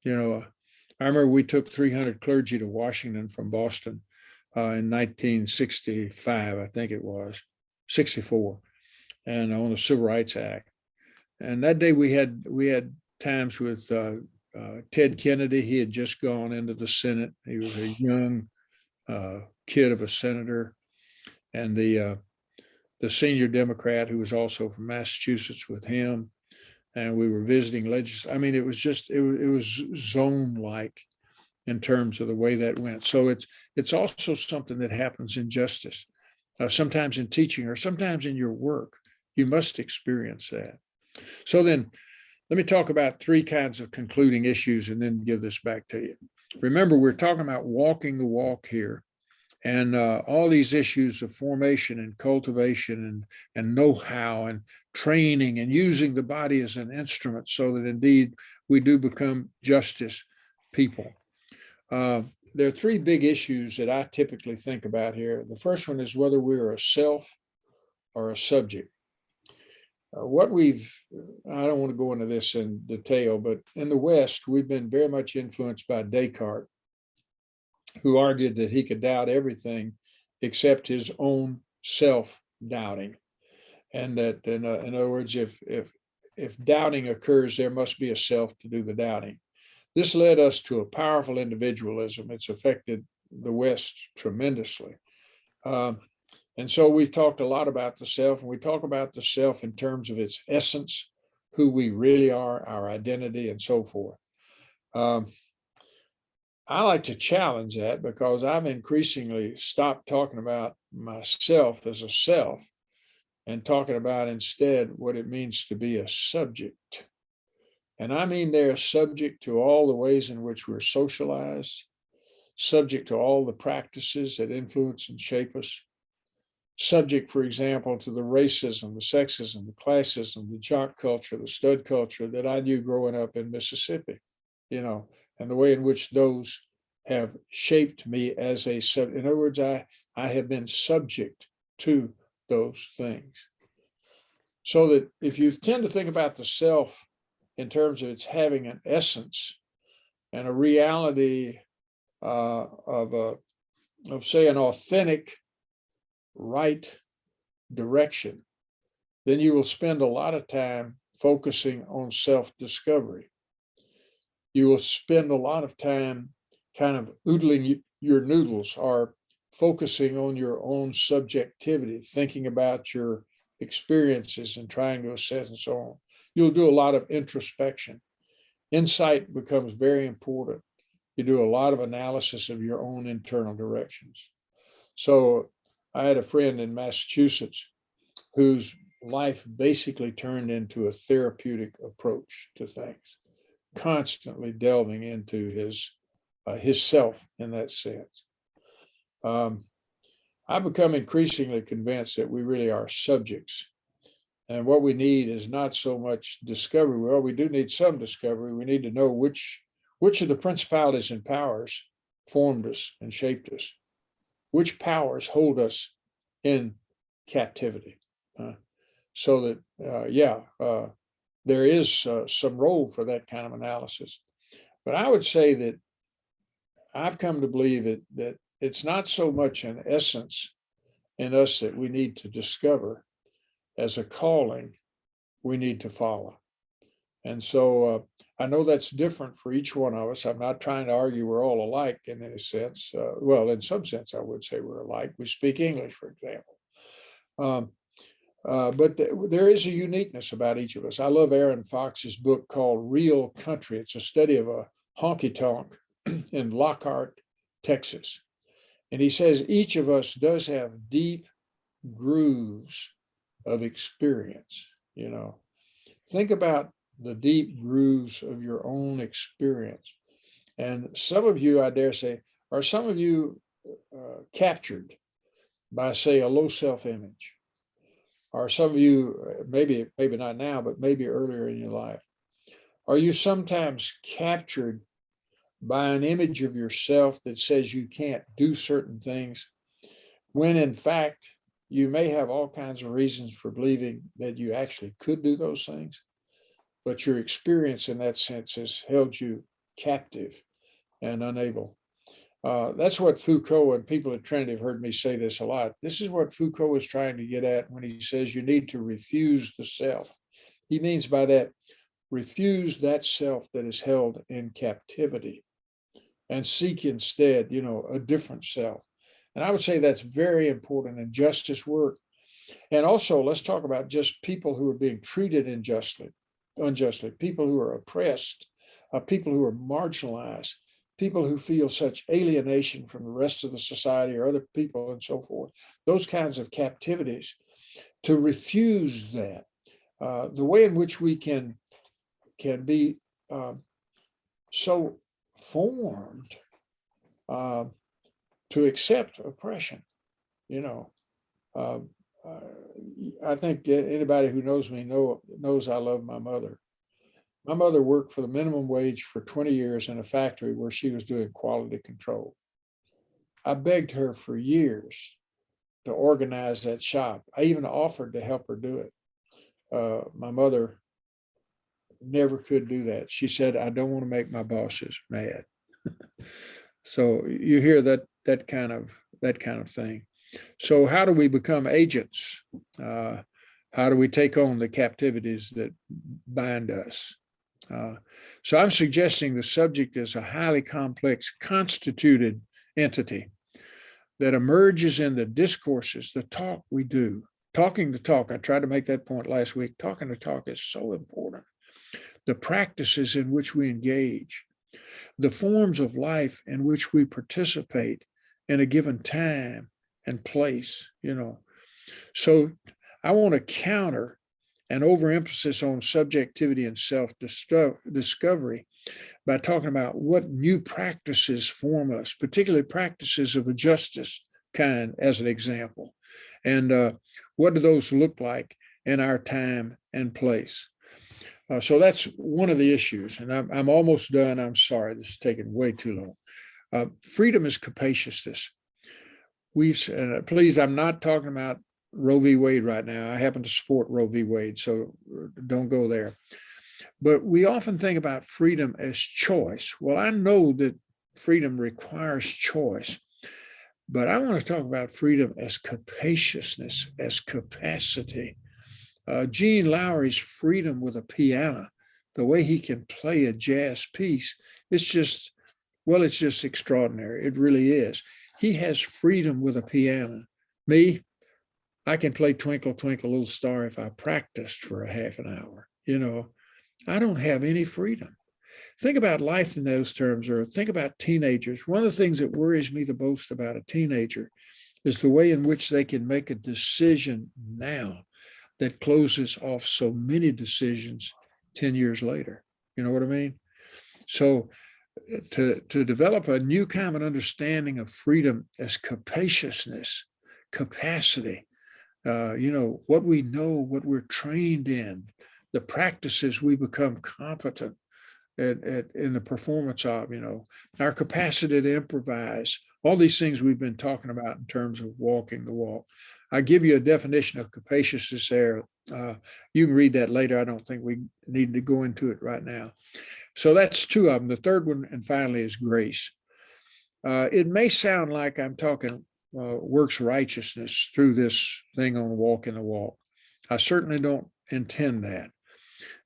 I remember we took 300 clergy to Washington from Boston in 1965, I think it was, 64, and on the Civil Rights Act. And that day we had times with Ted Kennedy. He had just gone into the Senate. He was a young kid of a senator. and the senior Democrat who was also from Massachusetts with him. And we were visiting I mean, it was just, it was zone-like in terms of the way that went. So it's also something that happens in justice, sometimes in teaching or sometimes in your work. You must experience that. So then let me talk about three kinds of concluding issues and then give this back to you. Remember, we're talking about walking the walk here, and all these issues of formation and cultivation and know-how and training and using the body as an instrument so that indeed we do become justice people. There are three big issues that I typically think about here. The first one is whether we're a self or a subject. I don't want to go into this in detail, but in the West, we've been very much influenced by Descartes, who argued that he could doubt everything except his own self-doubting. And that, in other words, if doubting occurs, there must be a self to do the doubting. This led us to a powerful individualism. It's affected the West tremendously. And so we've talked a lot about the self, and we talk about the self in terms of its essence, who we really are, our identity, and so forth. I like to challenge that because I've increasingly stopped talking about myself as a self and talking about instead what it means to be a subject. And I mean they're subject to all the ways in which we're socialized, subject to all the practices that influence and shape us, subject, for example, to the racism, the sexism, the classism, the jock culture, the stud culture that I knew growing up in Mississippi, and the way in which those have shaped me as a subject. In other words, I have been subject to those things. So that if you tend to think about the self in terms of its having an essence and a reality of say, an authentic right direction, then you will spend a lot of time focusing on self-discovery. You will spend a lot of time kind of oodling your noodles or focusing on your own subjectivity, thinking about your experiences and trying to assess and so on. You'll do a lot of introspection. Insight becomes very important. You do a lot of analysis of your own internal directions. So I had a friend in Massachusetts whose life basically turned into a therapeutic approach to things, constantly delving into his self in that sense. I've become increasingly convinced that we really are subjects. And what we need is not so much discovery. Well, we do need some discovery. We need to know which of the principalities and powers formed us and shaped us. Which powers hold us in captivity? So that, there is some role for that kind of analysis. But I would say that I've come to believe that it's not so much an essence in us that we need to discover as a calling we need to follow. And so I know that's different for each one of us. I'm not trying to argue we're all alike in any sense. Well, in some sense, I would say we're alike. We speak English, for example. But there is a uniqueness about each of us. I love Aaron Fox's book called Real Country. It's a study of a honky-tonk in Lockhart, Texas. And he says each of us does have deep grooves of experience. Think about the deep grooves of your own experience. And some of you, I dare say, are some of you captured by, say, a low self-image? Or some of you, maybe not now, but maybe earlier in your life. Are you sometimes captured by an image of yourself that says you can't do certain things, when in fact, you may have all kinds of reasons for believing that you actually could do those things, but your experience in that sense has held you captive and unable. That's what Foucault, and people at Trinity have heard me say this a lot. This is what Foucault is trying to get at when he says you need to refuse the self. He means by that, refuse that self that is held in captivity and seek instead, a different self. And I would say that's very important in justice work. And also, let's talk about just people who are being treated unjustly, people who are oppressed, people who are marginalized, people who feel such alienation from the rest of the society or other people and so forth, those kinds of captivities, to refuse that. The way in which we can be so formed to accept oppression, you know. I think anybody who knows me knows I love my mother. My mother worked for the minimum wage for 20 years in a factory where she was doing quality control. I begged her for years to organize that shop. I even offered to help her do it. My mother never could do that. She said, "I don't want to make my bosses mad." So you hear that kind of thing. So how do we become agents? How do we take on the captivities that bind us? So I'm suggesting the subject is a highly complex, constituted entity that emerges in the discourses, the talk we do. Talking the talk, I tried to make that point last week. Talking the talk is so important. The practices in which we engage, the forms of life in which we participate in a given time and place, you know. So I want to counter an overemphasis on subjectivity and self-discovery by talking about what new practices form us, particularly practices of a justice kind, as an example. And what do those look like in our time and place? So that's one of the issues. And I'm almost done. I'm sorry, this is taking way too long. Freedom is capaciousness. Please, I'm not talking about Roe v. Wade right now. I happen to support Roe v. Wade, so don't go there. But we often think about freedom as choice. Well, I know that freedom requires choice, but I want to talk about freedom as capaciousness, as capacity. Gene Lowry's freedom with a piano, the way he can play a jazz piece, it's just extraordinary. It really is. He has freedom with a piano. Me, I can play Twinkle, Twinkle, Little Star if I practiced for a half an hour. You know, I don't have any freedom. Think about life in those terms, or think about teenagers. One of the things that worries me the most about a teenager is the way in which they can make a decision now that closes off so many decisions 10 years later. You know what I mean? So to develop a new kind of understanding of freedom as capaciousness, capacity, what we know, what we're trained in, the practices we become competent in the performance of, our capacity to improvise, all these things we've been talking about in terms of walking the walk. I give you a definition of capaciousness there. You can read that later. I don't think we need to go into it right now. So that's two of them. The third one, and finally, is grace. It may sound like I'm talking works righteousness through this thing on walking the walk. I certainly don't intend that.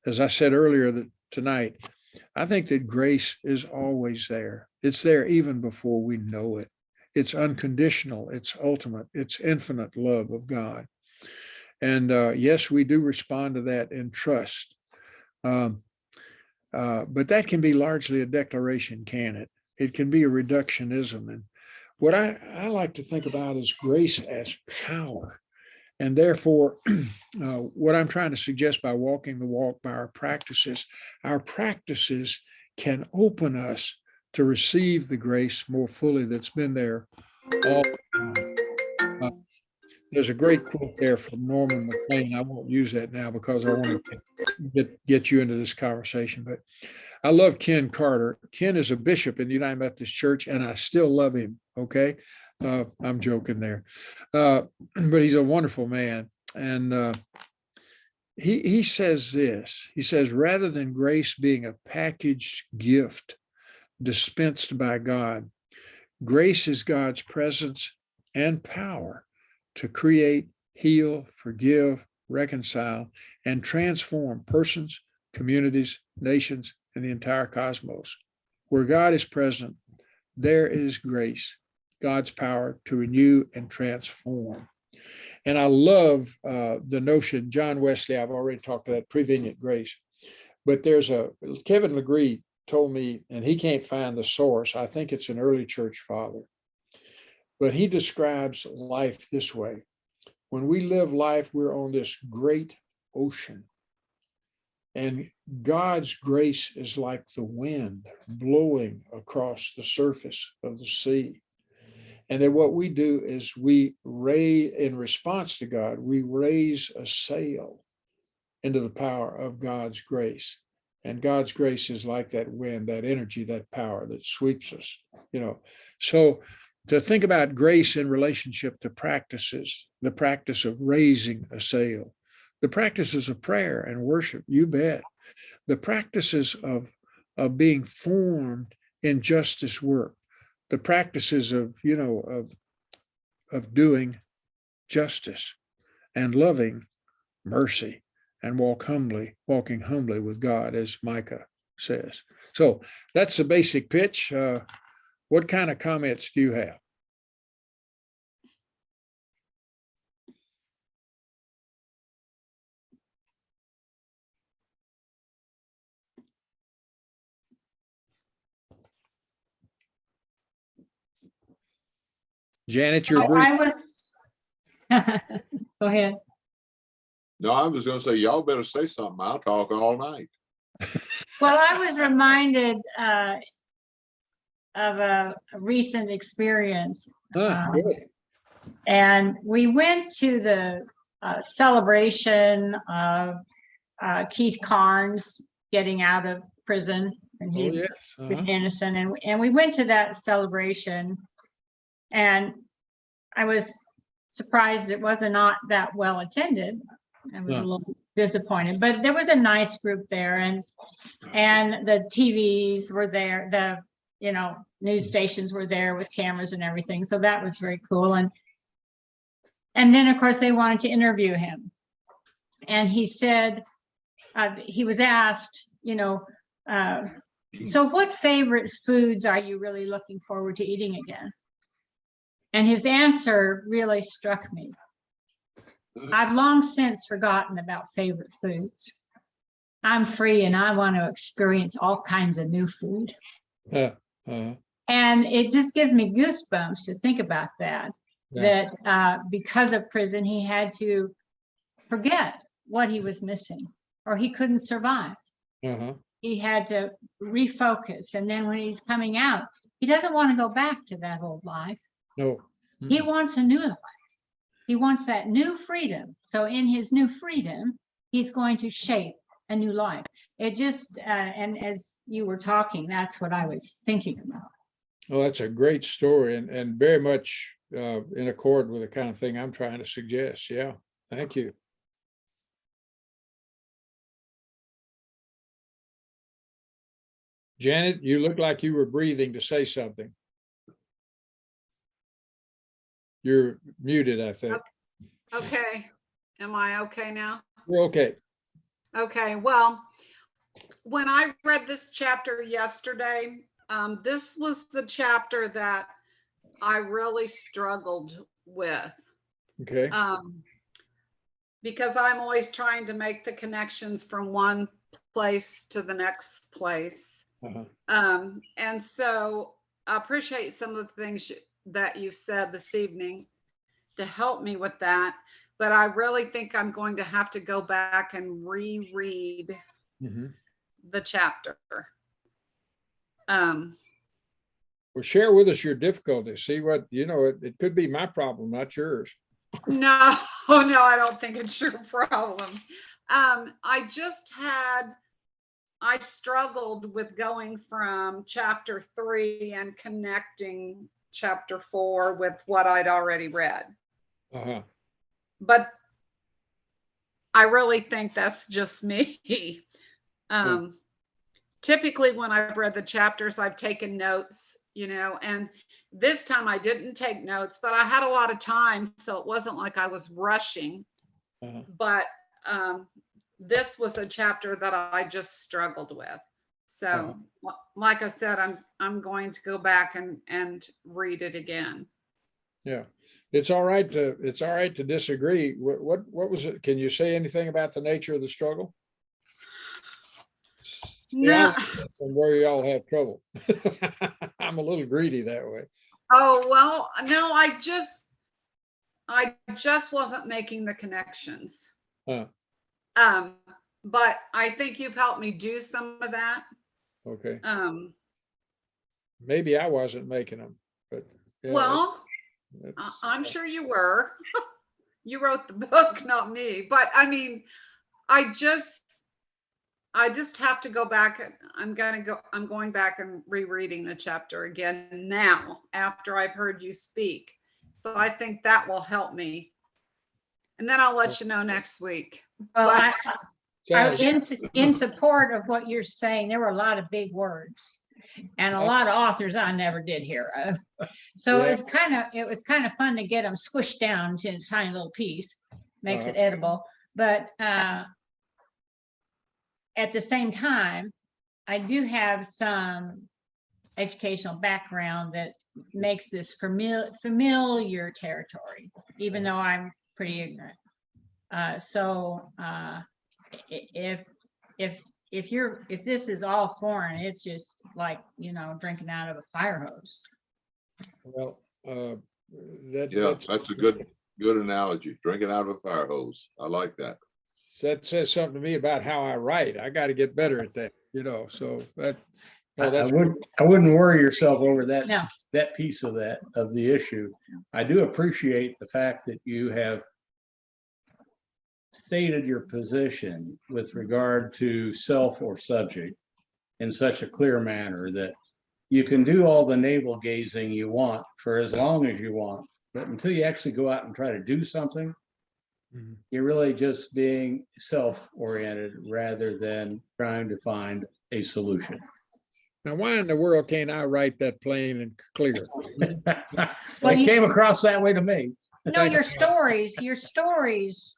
As I said earlier tonight, I think that grace is always there. It's there even before we know it. It's unconditional, it's ultimate, it's infinite love of God. And yes, we do respond to that in trust. But that can be largely a declaration, can it? It can be a reductionism. And what I like to think about is grace as power. And therefore, what I'm trying to suggest by walking the walk, by our practices can open us to receive the grace more fully that's been there all the time. There's a great quote there from Norman MacLean. I won't use that now because I want to get you into this conversation. But I love Ken Carter. Ken is a bishop in the United Methodist Church, and I still love him. Okay. I'm joking there. But he's a wonderful man. And he says this. He says, rather than grace being a packaged gift dispensed by God, grace is God's presence and power to create, heal, forgive, reconcile, and transform persons, communities, nations, and the entire cosmos. Where God is present, there is grace. God's power to renew and transform. And I love the notion, John Wesley, I've already talked about prevenient grace, but Kevin Legree told me, and he can't find the source, I think it's an early church father, but he describes life this way. When we live life, we're on this great ocean. And God's grace is like the wind blowing across the surface of the sea. And then what we do is in response to God, we raise a sail into the power of God's grace. And God's grace is like that wind, that energy, that power that sweeps us, So to think about grace in relationship to practices, the practice of raising a sail, the practices of prayer and worship, you bet, the practices of being formed in justice work, the practices of doing justice and loving mercy and walking humbly with God, as Micah says. So that's the basic pitch. What kind of comments do you have? Janet, you're I was, go ahead. No, I was going to say, y'all better say something. I'll talk all night. Well, I was reminded of a recent experience. Good. And we went to the celebration of Keith Carnes getting out of prison, and he yes. was innocent. And we went to that celebration, and I was surprised it was not that well attended. I was a little disappointed, but there was a nice group there, and the TVs were there, the news stations were there with cameras and everything. So that was very cool. And then of course they wanted to interview him, and he said, he was asked, so what favorite foods are you really looking forward to eating again? And his answer really struck me. I've long since forgotten about favorite foods. I'm free and I want to experience all kinds of new food. And it just gives me goosebumps to think about that. Yeah. That because of prison, he had to forget what he was missing, or he couldn't survive. He had to refocus. And then when he's coming out, he doesn't want to go back to that old life. No. He wants a new life. He wants that new freedom. So in his new freedom, he's going to shape a new life. It just, and as you were talking, that's what I was thinking about. Well, that's a great story, and very much in accord with the kind of thing I'm trying to suggest. Yeah, thank you. Janet, you look like you were breathing to say something. You're muted, I think. Okay. Am I okay now? We're okay. Okay. Well, when I read this chapter yesterday, this was the chapter that I really struggled with. Okay. Because I'm always trying to make the connections from one place to the next place. And so I appreciate some of the things that you said this evening to help me with that. But I really think I'm going to have to go back and reread the chapter. Well, share with us your difficulties. See what, it could be my problem, not yours. No, I don't think it's your problem. I struggled with going from chapter 3 and connecting chapter 4 with what I'd already read. But I really think that's just me. Typically when I've read the chapters, I've taken notes, and this time I didn't take notes, but I had a lot of time, so it wasn't like I was rushing. But this was a chapter that I just struggled with. So like I said, I'm going to go back and read it again. Yeah. It's all right to disagree. What was it? Can you say anything about the nature of the struggle? No. And where y'all have trouble. I'm a little greedy that way. Oh, well, no, I just wasn't making the connections. Huh. But I think you've helped me do some of that. Okay. Maybe I wasn't making them, but yeah, well, I'm sure you were. You wrote the book, not me. But I mean, I just have to go back. I'm going back and rereading the chapter again now after I've heard you speak. So I think that will help me. And then I'll let you know next week. Well, But in support of what you're saying, there were a lot of big words and a lot of authors I never did hear of. So Yeah. it was kind of fun to get them squished down to a tiny little piece, makes it edible. But at the same time, I do have some educational background that makes this familiar territory, even though I'm pretty ignorant. If this is all foreign, it's just like, drinking out of a fire hose. Well, That's a good analogy. Drinking out of a fire hose. I like that. that says something to me about how I write. I got to get better at that, so that. Oh, I wouldn't worry yourself over that, No. that piece of the issue. I do appreciate the fact that you have stated your position with regard to self or subject in such a clear manner that you can do all the navel gazing you want for as long as you want, but until you actually go out and try to do something, you're really just being self-oriented rather than trying to find a solution. Now, why in the world can't I write that plain and clear? It came across that way to me. No, your stories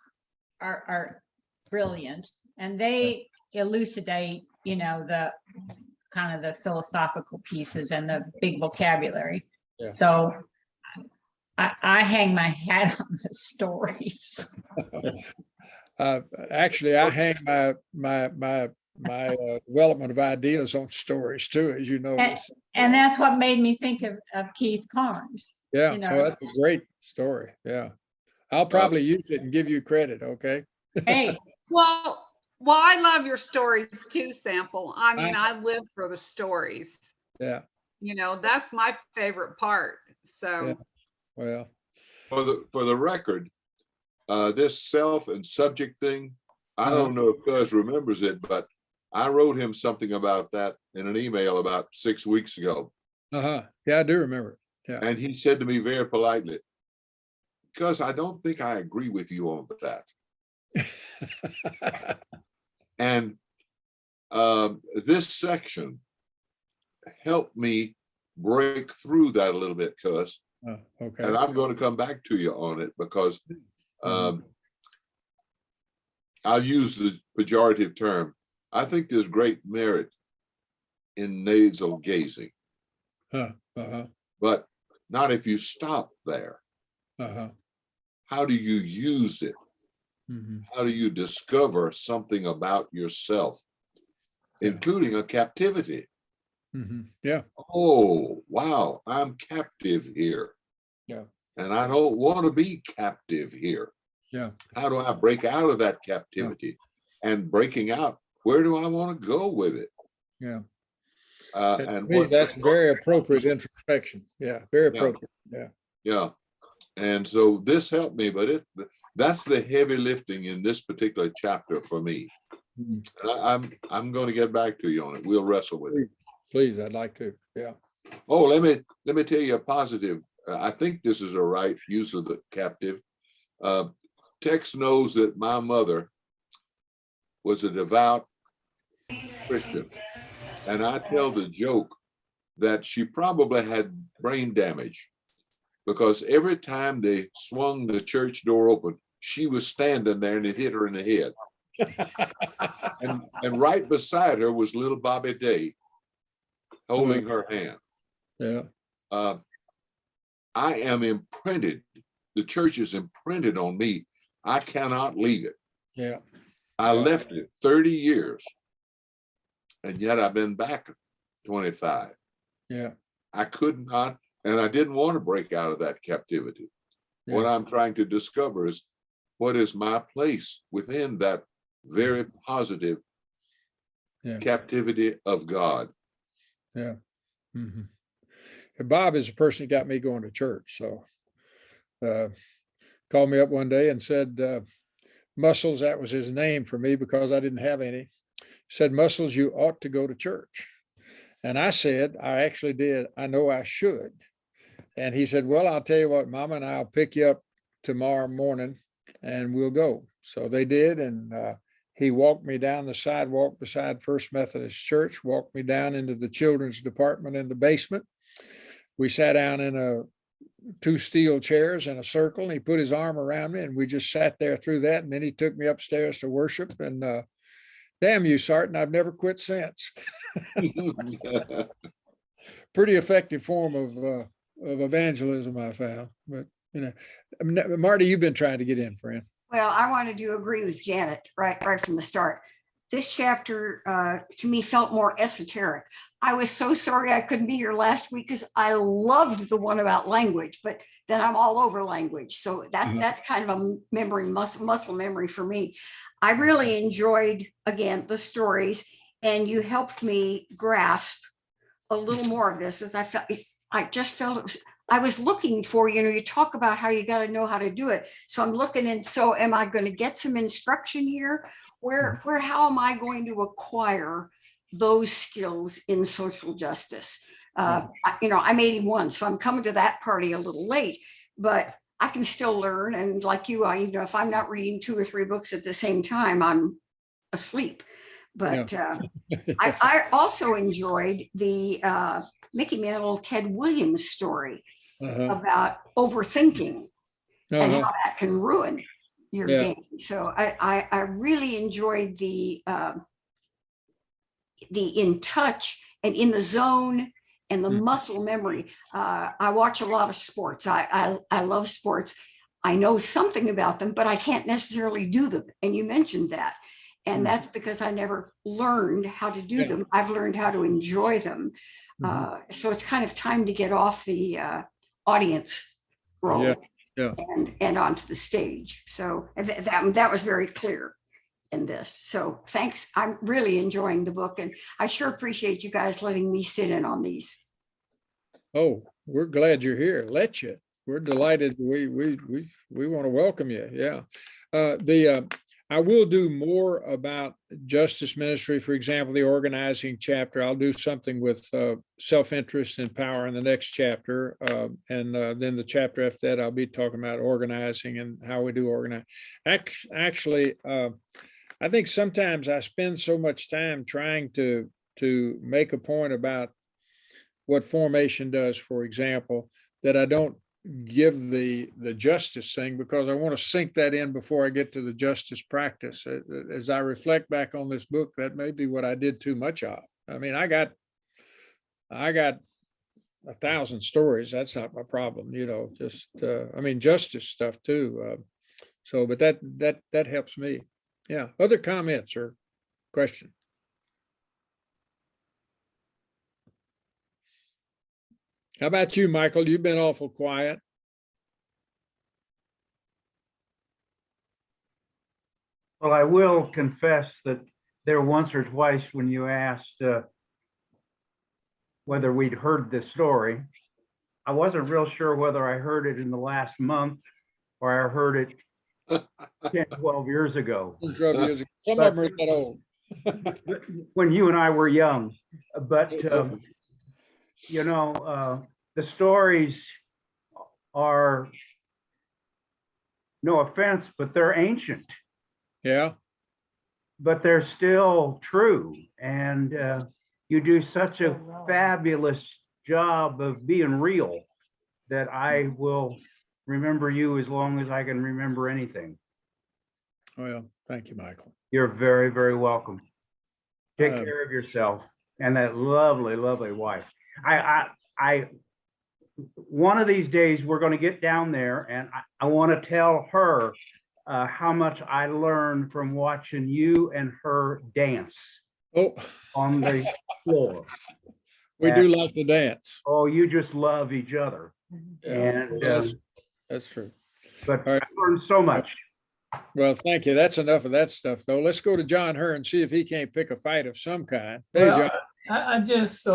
are brilliant, and they elucidate, the kind of the philosophical pieces and the big vocabulary. Yeah. So I hang my hat on the stories. Actually, I hang my development of ideas on stories too, as you know. And that's what made me think of Keith Carnes. Yeah, that's a great story. Yeah, I'll probably use it and give you credit. Okay. Hey. well, I love your stories too, Sample. I mean, I live for the stories. Yeah. That's my favorite part. So. Yeah. Well, For the record, this self and subject thing, I don't know if Cuz remembers it, but I wrote him something about that in an email about 6 weeks ago. yeah, I do remember. Yeah. And he said to me very politely, "Cuz I don't think I agree with you on that." And this section helped me break through that a little bit, Cuz. Okay. And I'm going to come back to you on it because I'll use the pejorative term. I think there's great merit in nasal gazing, but not if you stop there. How do you use it? How do you discover something about yourself, including a captivity? Yeah. Oh, wow, I'm captive here. Yeah. And I don't want to be captive here. Yeah. How do I break out of that captivity? And breaking out, where do I want to go with it? Yeah. And that's very appropriate introspection. Yeah, very appropriate. Yeah. Yeah. And so this helped me, but that's the heavy lifting in this particular chapter for me. I'm going to get back to you on it. We'll wrestle with it. Please, I'd like to. Yeah. Oh, let me tell you a positive. I think this is a right use of the captive. Tex knows that my mother was a devout Christian. And I tell the joke that she probably had brain damage because every time they swung the church door open, she was standing there and it hit her in the head. and right beside her was little Bobby Day holding her hand. Yeah. I am imprinted. The church is imprinted on me. I cannot leave it. Yeah. I left it 30 years, and yet I've been back 25. Yeah. I could not, and I didn't want to break out of that captivity. What Yeah. I'm trying to discover is what is my place within that very positive captivity of God. Yeah. Mm-hmm. Bob is the person that got me going to church. So called me up one day and said, Muscles, that was his name for me because I didn't have any. Said, Muscles, you ought to go to church. And I said, I actually did. I know I should. And he said, well, I'll tell you what, Mama and I'll pick you up tomorrow morning and we'll go. So they did. And he walked me down the sidewalk beside First Methodist Church, walked me down into the children's department in the basement. We sat down in two steel chairs in a circle, and he put his arm around me and we just sat there through that. And then he took me upstairs to worship, and damn you, Sarton, I've never quit since. Pretty effective form of evangelism, I found. But, you know, Marty, you've been trying to get in, friend. Well, I wanted to agree with Janet right from the start. This chapter to me felt more esoteric. I was so sorry I couldn't be here last week because I loved the one about language, but then I'm all over language. So that's kind of a memory, muscle memory for me. I really enjoyed, again, the stories, and you helped me grasp a little more of this as I just felt it was, I was looking for, you talk about how you got to know how to do it. So I'm looking, and so am I going to get some instruction here? How am I going to acquire those skills in social justice? I'm 81, so I'm coming to that party a little late, but I can still learn. And like you, if I'm not reading 2 or 3 books at the same time, I'm asleep. But I also enjoyed the Mickey Mantle, Ted Williams story about overthinking and how that can ruin your game. So I really enjoyed the in touch and in the zone and the muscle memory. I watch a lot of sports. I love sports. I know something about them, but I can't necessarily do them. And you mentioned that. And that's because I never learned how to do them. I've learned how to enjoy them. So it's kind of time to get off the audience role and onto the stage. So that was very clear in this. So thanks. I'm really enjoying the book, and I sure appreciate you guys letting me sit in on these. Oh, we're glad you're here. We're delighted. We want to welcome you. Yeah. I will do more about justice ministry. For example, the organizing chapter. I'll do something with self-interest and power in the next chapter. And then the chapter after that, I'll be talking about organizing and how we do organize. Actually, I think sometimes I spend so much time trying to make a point about what formation does, for example, that I don't give the justice thing, because I want to sink that in before I get to the justice practice. As I reflect back on this book, that may be what I did too much of. I mean, I got 1,000 stories. That's not my problem, just justice stuff too. But that helps me. Yeah. Other comments or questions? How about you, Michael? You've been awful quiet. Well, I will confess that there once or twice when you asked whether we'd heard this story, I wasn't real sure whether I heard it in the last month or I heard it 10, 12 years ago. 12 years ago. Some of them are that old. When you and I were young. But the stories are, no offense, but they're ancient. Yeah. But they're still true. And you do such a fabulous job of being real that I will remember you as long as I can remember anything. Well, thank you, Michael. You're very, very welcome. Take care of yourself and that lovely, lovely wife. I one of these days, we're going to get down there, and I want to tell her how much I learned from watching you and her dance Oh, on the floor. we do like to dance. Oh, you just love each other. Yeah, And, that's true. but All right. I learned so much. Well, thank you. That's enough of that stuff, though. Let's go to John Hur and see if he can't pick a fight of some kind. Hey, Well, John. I just,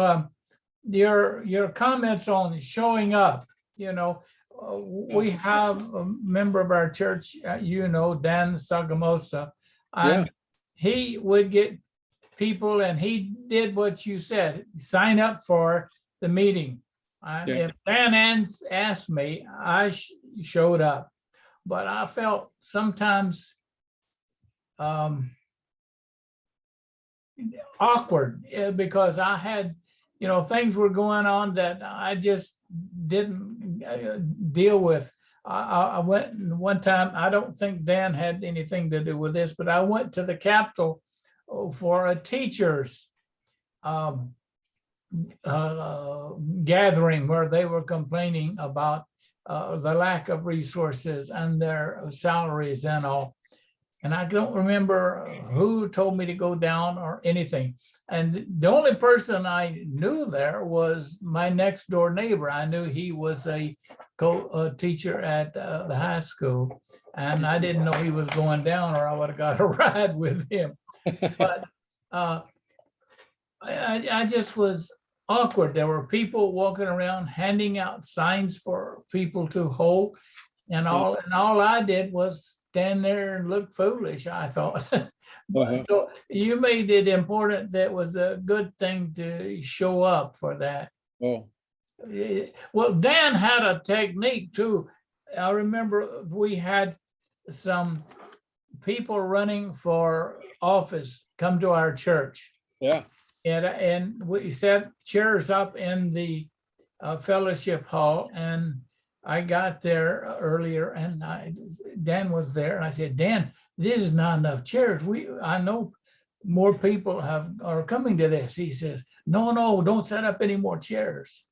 your comments on showing up, we have a member of our church, Dan Sagamosa. And he would get people, and he did what you said, sign up for the meeting. Yeah. If Dan asked me, I showed up. But I felt sometimes awkward because I had, things were going on that I just didn't deal with. I went one time, I don't think Dan had anything to do with this, but I went to the Capitol for a teacher's gathering where they were complaining about the lack of resources and their salaries and all. And I don't remember who told me to go down or anything. And the only person I knew there was my next door neighbor. I knew he was a teacher at the high school. And I didn't know he was going down, or I would have got a ride with him. But I just was awkward. There were people walking around handing out signs for people to hold, and all I did was stand there and look foolish, I thought. So you made it important. That was a good thing to show up for that. Oh, Well, Dan had a technique too. I remember we had some people running for office come to our church. yeah. And we set chairs up in the fellowship hall, and I got there earlier, and Dan was there, and I said, Dan, this is not enough chairs. I know more people are coming to this. He says, no, don't set up any more chairs.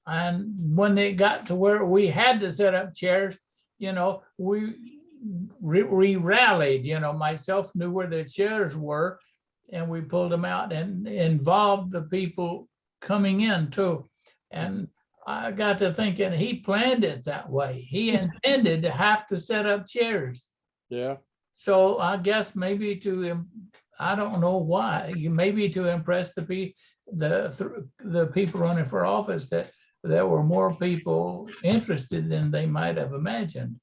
And when they got to where we had to set up chairs, we rallied. Myself knew where the chairs were, and we pulled them out and involved the people coming in too. And I got to thinking, he planned it that way. He intended to have to set up chairs. Yeah. So I guess maybe I don't know why, maybe to impress the people running for office that there were more people interested than they might have imagined.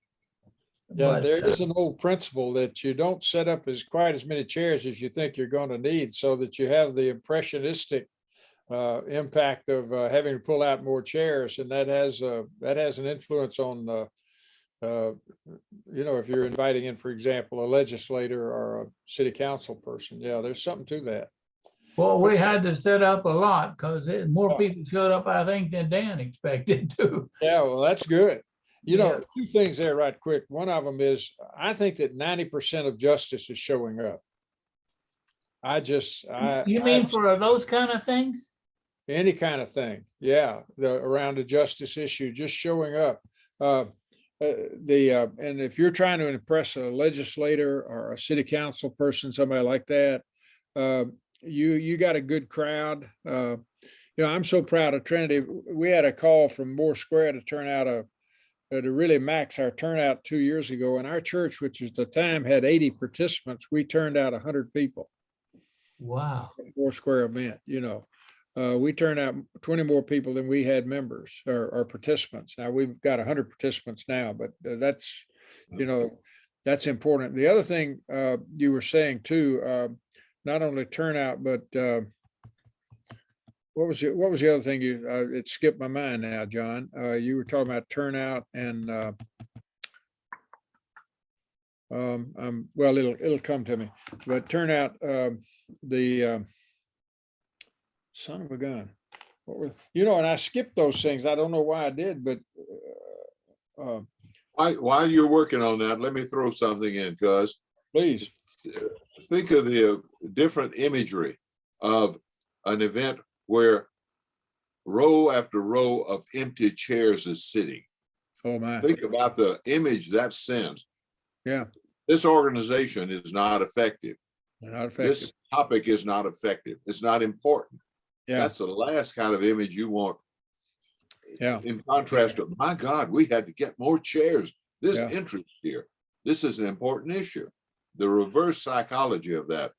Yeah, But, there is an old principle that you don't set up quite as many chairs as you think you're going to need, so that you have the impressionistic impact of having to pull out more chairs, and that has an influence on if you're inviting in, for example, a legislator or a city council person. Yeah, there's something to that. Well, we had to set up a lot because more people showed up, I think, than Dan expected to. Yeah, well, that's good. Two things there right quick. One of them is, I think that 90% of justice is showing up. You mean for those kind of things? Any kind of thing. Yeah. Around a justice issue, just showing up. And if you're trying to impress a legislator or a city council person, somebody like that, you got a good crowd. I'm so proud of Trinity. We had a call from Moore Square to turn out to really max our turnout 2 years ago. And our church, which at the time had 80 participants, we turned out 100 people. Wow. Moore Square event, we turned out 20 more people than we had members or participants. Now we've got 100 participants now, but that's important. The other thing you were saying too, not only turnout, but what was the other thing it skipped my mind now, John? You were talking about turnout and well, it'll come to me, but turnout, son of a gun. And I skipped those things. I don't know why I did, but While you're working on that, let me throw something in, cuz. Please. Think of the different imagery of an event where row after row of empty chairs is sitting. Oh, my. Think about the image that sends. Yeah. This organization is not effective. They're not This effective. topic is not effective. It's not important. Yeah. That's the last kind of image you want. Yeah. In contrast to, my God, we had to get more chairs. This Yeah. interest here. This is an important issue. The reverse psychology of that.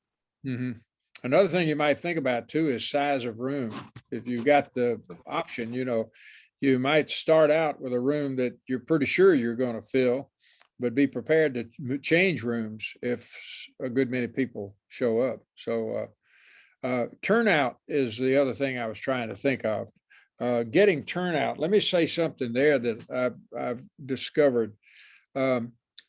Mhm. Another thing you might think about too is size of room. If you've got the option, you might start out with a room that you're pretty sure you're going to fill, but be prepared to change rooms if a good many people show up. So turnout is the other thing I was trying to think of. Getting turnout. Let me say something there that I've discovered.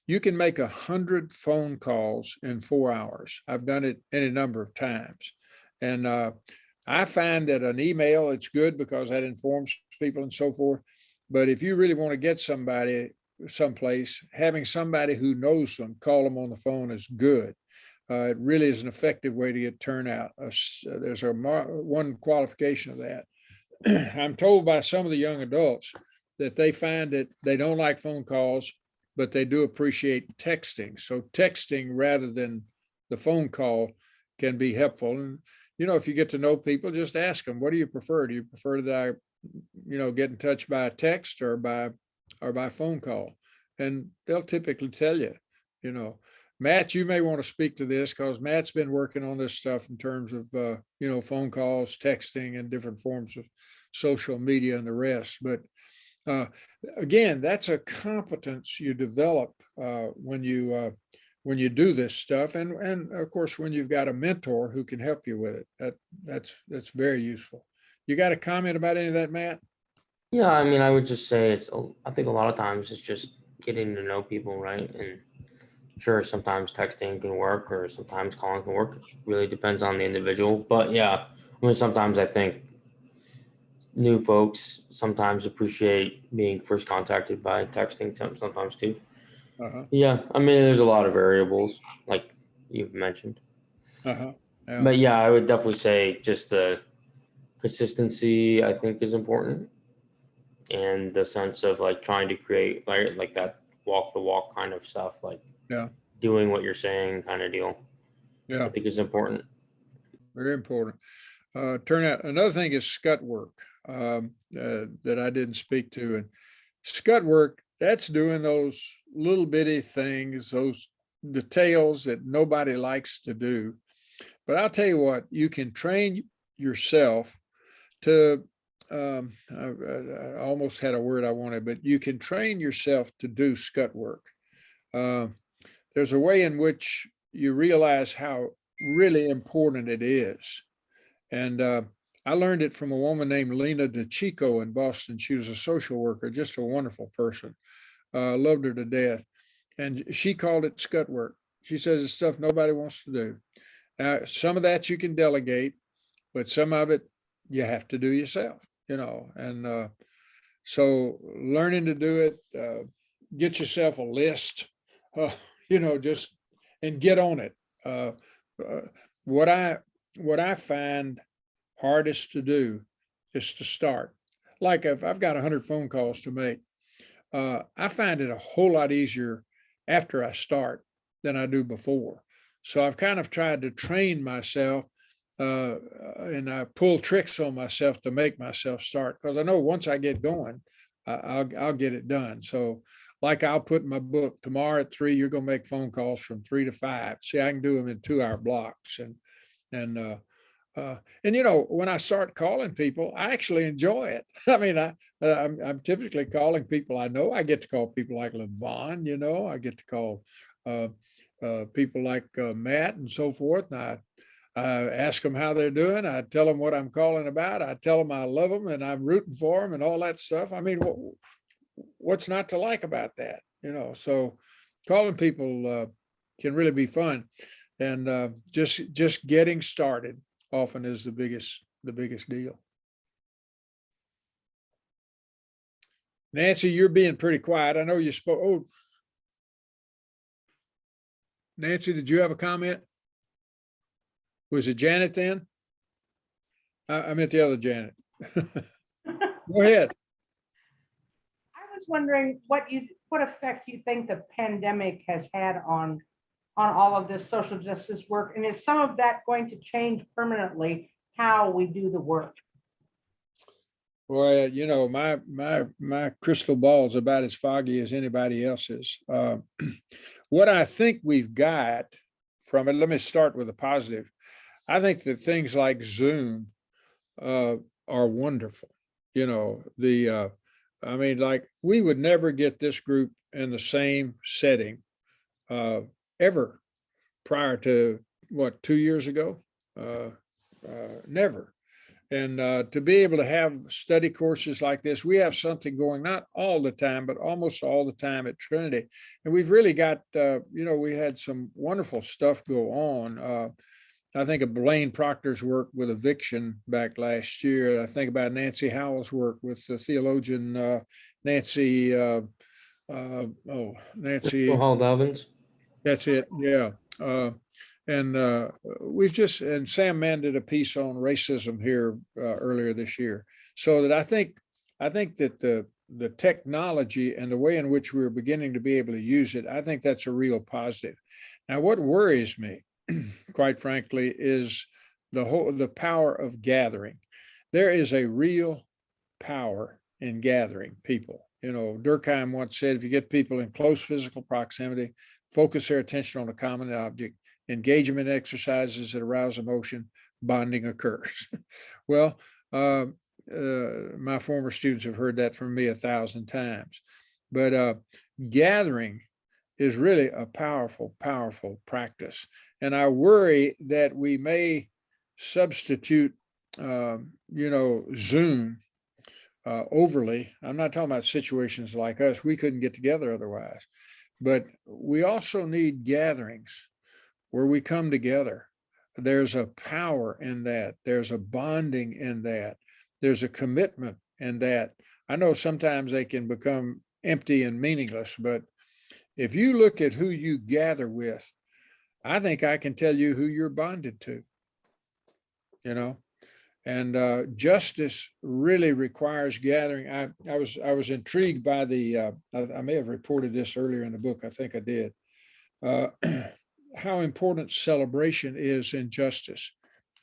You can make 100 phone calls in 4 hours. I've done it any number of times. And I find that an email, it's good because that informs people and so forth. But if you really want to get somebody someplace, having somebody who knows them, call them on the phone is good. It really is an effective way to get turnout. There's one qualification of that. I'm told by some of the young adults that they find that they don't like phone calls, but they do appreciate texting. So texting rather than the phone call can be helpful. And, if you get to know people, just ask them, what do you prefer? Do you prefer that I, get in touch by text or by phone call? And they'll typically tell you, Matt, you may want to speak to this because Matt's been working on this stuff in terms of, phone calls, texting, and different forms of social media and the rest. But again, that's a competence you develop when you do this stuff, and of course when you've got a mentor who can help you with it. That's very useful. You got a comment about any of that, Matt? Yeah, I mean, I would just say I think a lot of times it's just getting to know people, right? And sure, sometimes texting can work or sometimes calling can work. It really depends on the individual. But yeah, I mean, sometimes I think new folks sometimes appreciate being first contacted by texting sometimes too. Uh-huh. Yeah, I mean, there's a lot of variables like you've mentioned. Uh-huh. Yeah. But yeah, I would definitely say just the consistency I think is important, and the sense of like trying to create like that walk the walk kind of stuff, like Yeah. doing what you're saying kind of deal. I Yeah. think is important. Very important. Turnout. Another thing is scut work that I didn't speak to. And scut work, that's doing those little bitty things, those details that nobody likes to do. But I'll tell you what, you can train yourself to, I almost had a word I wanted, but you can train yourself to do scut work. There's a way in which you realize how really important it is. And I learned it from a woman named Lena DeChico in Boston. She was a social worker, just a wonderful person. Loved her to death. And she called it scut work. She says it's stuff nobody wants to do. Now, some of that you can delegate, but some of it you have to do yourself, and so learning to do it, get yourself a list, just and get on it. What I find hardest to do is to start. Like if I've got 100 phone calls to make, I find it a whole lot easier after I start than I do before. So I've kind of tried to train myself, and I pull tricks on myself to make myself start, because I know once I get going, I'll get it done. So like I'll put in my book, tomorrow at 3, you're going to make phone calls from 3 to 5. See, I can do them in 2-hour blocks. And when I start calling people, I actually enjoy it. I mean, I'm typically calling people I know. I get to call people like LeVon, I get to call people like Matt and so forth. And I ask them how they're doing. I tell them what I'm calling about. I tell them I love them and I'm rooting for them and all that stuff. I mean, what's not to like about that? So calling people can really be fun, and just getting started often is the biggest deal. Nancy, you're being pretty quiet. I know you spoke. Oh, Nancy, did you have a comment? Was it Janet then? I meant the other Janet. Go ahead. I was wondering what effect you think the pandemic has had on all of this social justice work, and is some of that going to change permanently how we do the work? Well, you know, my crystal ball is about as foggy as anybody else's. What I think we've got from it, let me start with a positive. I think that things like Zoom are wonderful. You know, I mean, like, we would never get this group in the same setting ever prior to, what, 2 years ago? Never. And to be able to have study courses like this, we have something going, not all the time, but almost all the time at Trinity. And we've really got, you know, we had some wonderful stuff go on. I think of Blaine Proctor's work with eviction back last year. I think about Nancy Howell's work with the theologian Nancy, Nancy. Hall Evans. That's it, yeah. And we've just, and Sam Mann did a piece on racism here earlier this year. So that I think that the technology and the way in which we're beginning to be able to use it, I think that's a real positive. Now, what worries me, quite frankly, is the power of gathering. There is a real power in gathering people. You know, Durkheim once said, if you get people in close physical proximity, focus their attention on a common object, engage them in exercises that arouse emotion, bonding occurs. Well, my former students have heard that from me 1,000 times. But gathering is really a powerful, powerful practice. And I worry that we may substitute, you know, Zoom overly. I'm not talking about situations like us. We couldn't get together otherwise. But we also need gatherings where we come together. There's a power in that. There's a bonding in that. There's a commitment in that. I know sometimes they can become empty and meaningless, but if you look at who you gather with, I think I can tell you who you're bonded to, you know, and justice really requires gathering. I was intrigued by I may have reported this earlier in the book. I think I did. How important celebration is in justice.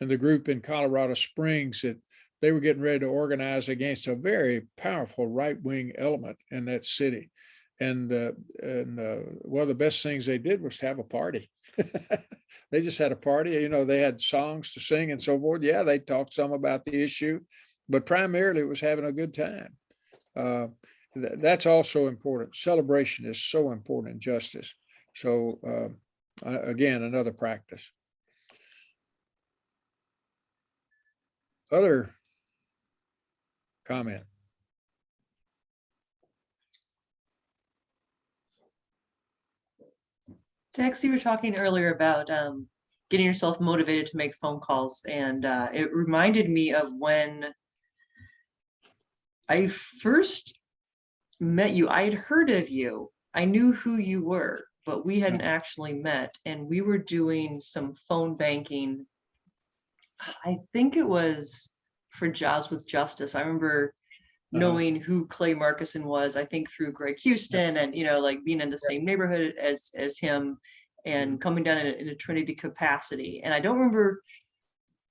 And the group in Colorado Springs, that they were getting ready to organize against a very powerful right-wing element in that city. And one of the best things they did was to have a party. They just had a party, you know, they had songs to sing and so forth. Yeah, they talked some about the issue, but primarily it was having a good time. That's also important. Celebration is so important in justice. So again, another practice. Other comment? Tex, you were talking earlier about getting yourself motivated to make phone calls, and it reminded me of when I first met you. I had heard of you. I knew who you were, but we hadn't actually met, and we were doing some phone banking. I think it was for Jobs with Justice. I remember knowing who Clay Markison was, I think through Greg Houston, and, you know, like being in the same neighborhood as him, and coming down in a Trinity capacity. And I don't remember,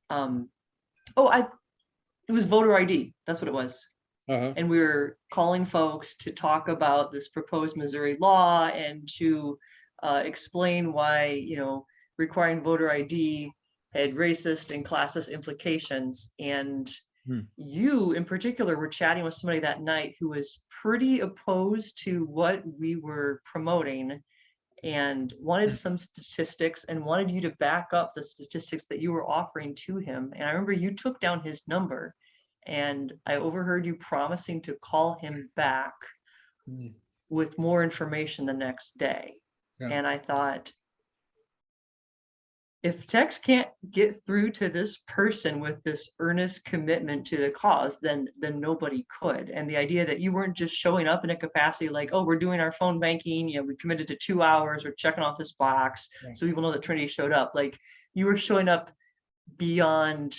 it was voter ID. That's what it was. And we were calling folks to talk about this proposed Missouri law and to explain why, you know, requiring voter ID had racist and classist implications. And you in particular were chatting with somebody that night who was pretty opposed to what we were promoting and wanted some statistics and wanted you to back up the statistics that you were offering to him. And I remember you took down his number, and I overheard you promising to call him back with more information the next day. And I thought, if Tex can't get through to this person with this earnest commitment to the cause, then nobody could. And the idea that you weren't just showing up in a capacity like, oh, we're doing our phone banking, you know, we committed to 2 hours, we're checking off this box, so people know that Trinity showed up. Like, you were showing up beyond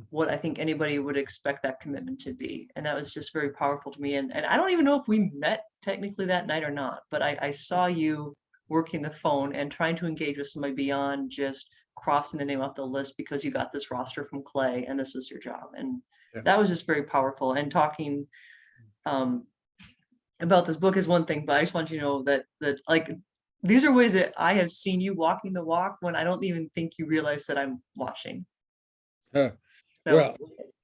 what I think anybody would expect that commitment to be. And that was just very powerful to me. And I don't even know if we met technically that night or not, but I saw you working the phone and trying to engage with somebody beyond just crossing the name off the list because you got this roster from Clay and this was your job. And Yeah. that was just very powerful. And talking about this book is one thing, but I just want you to know that like these are ways that I have seen you walking the walk when I don't even think you realize that I'm watching. So, Well,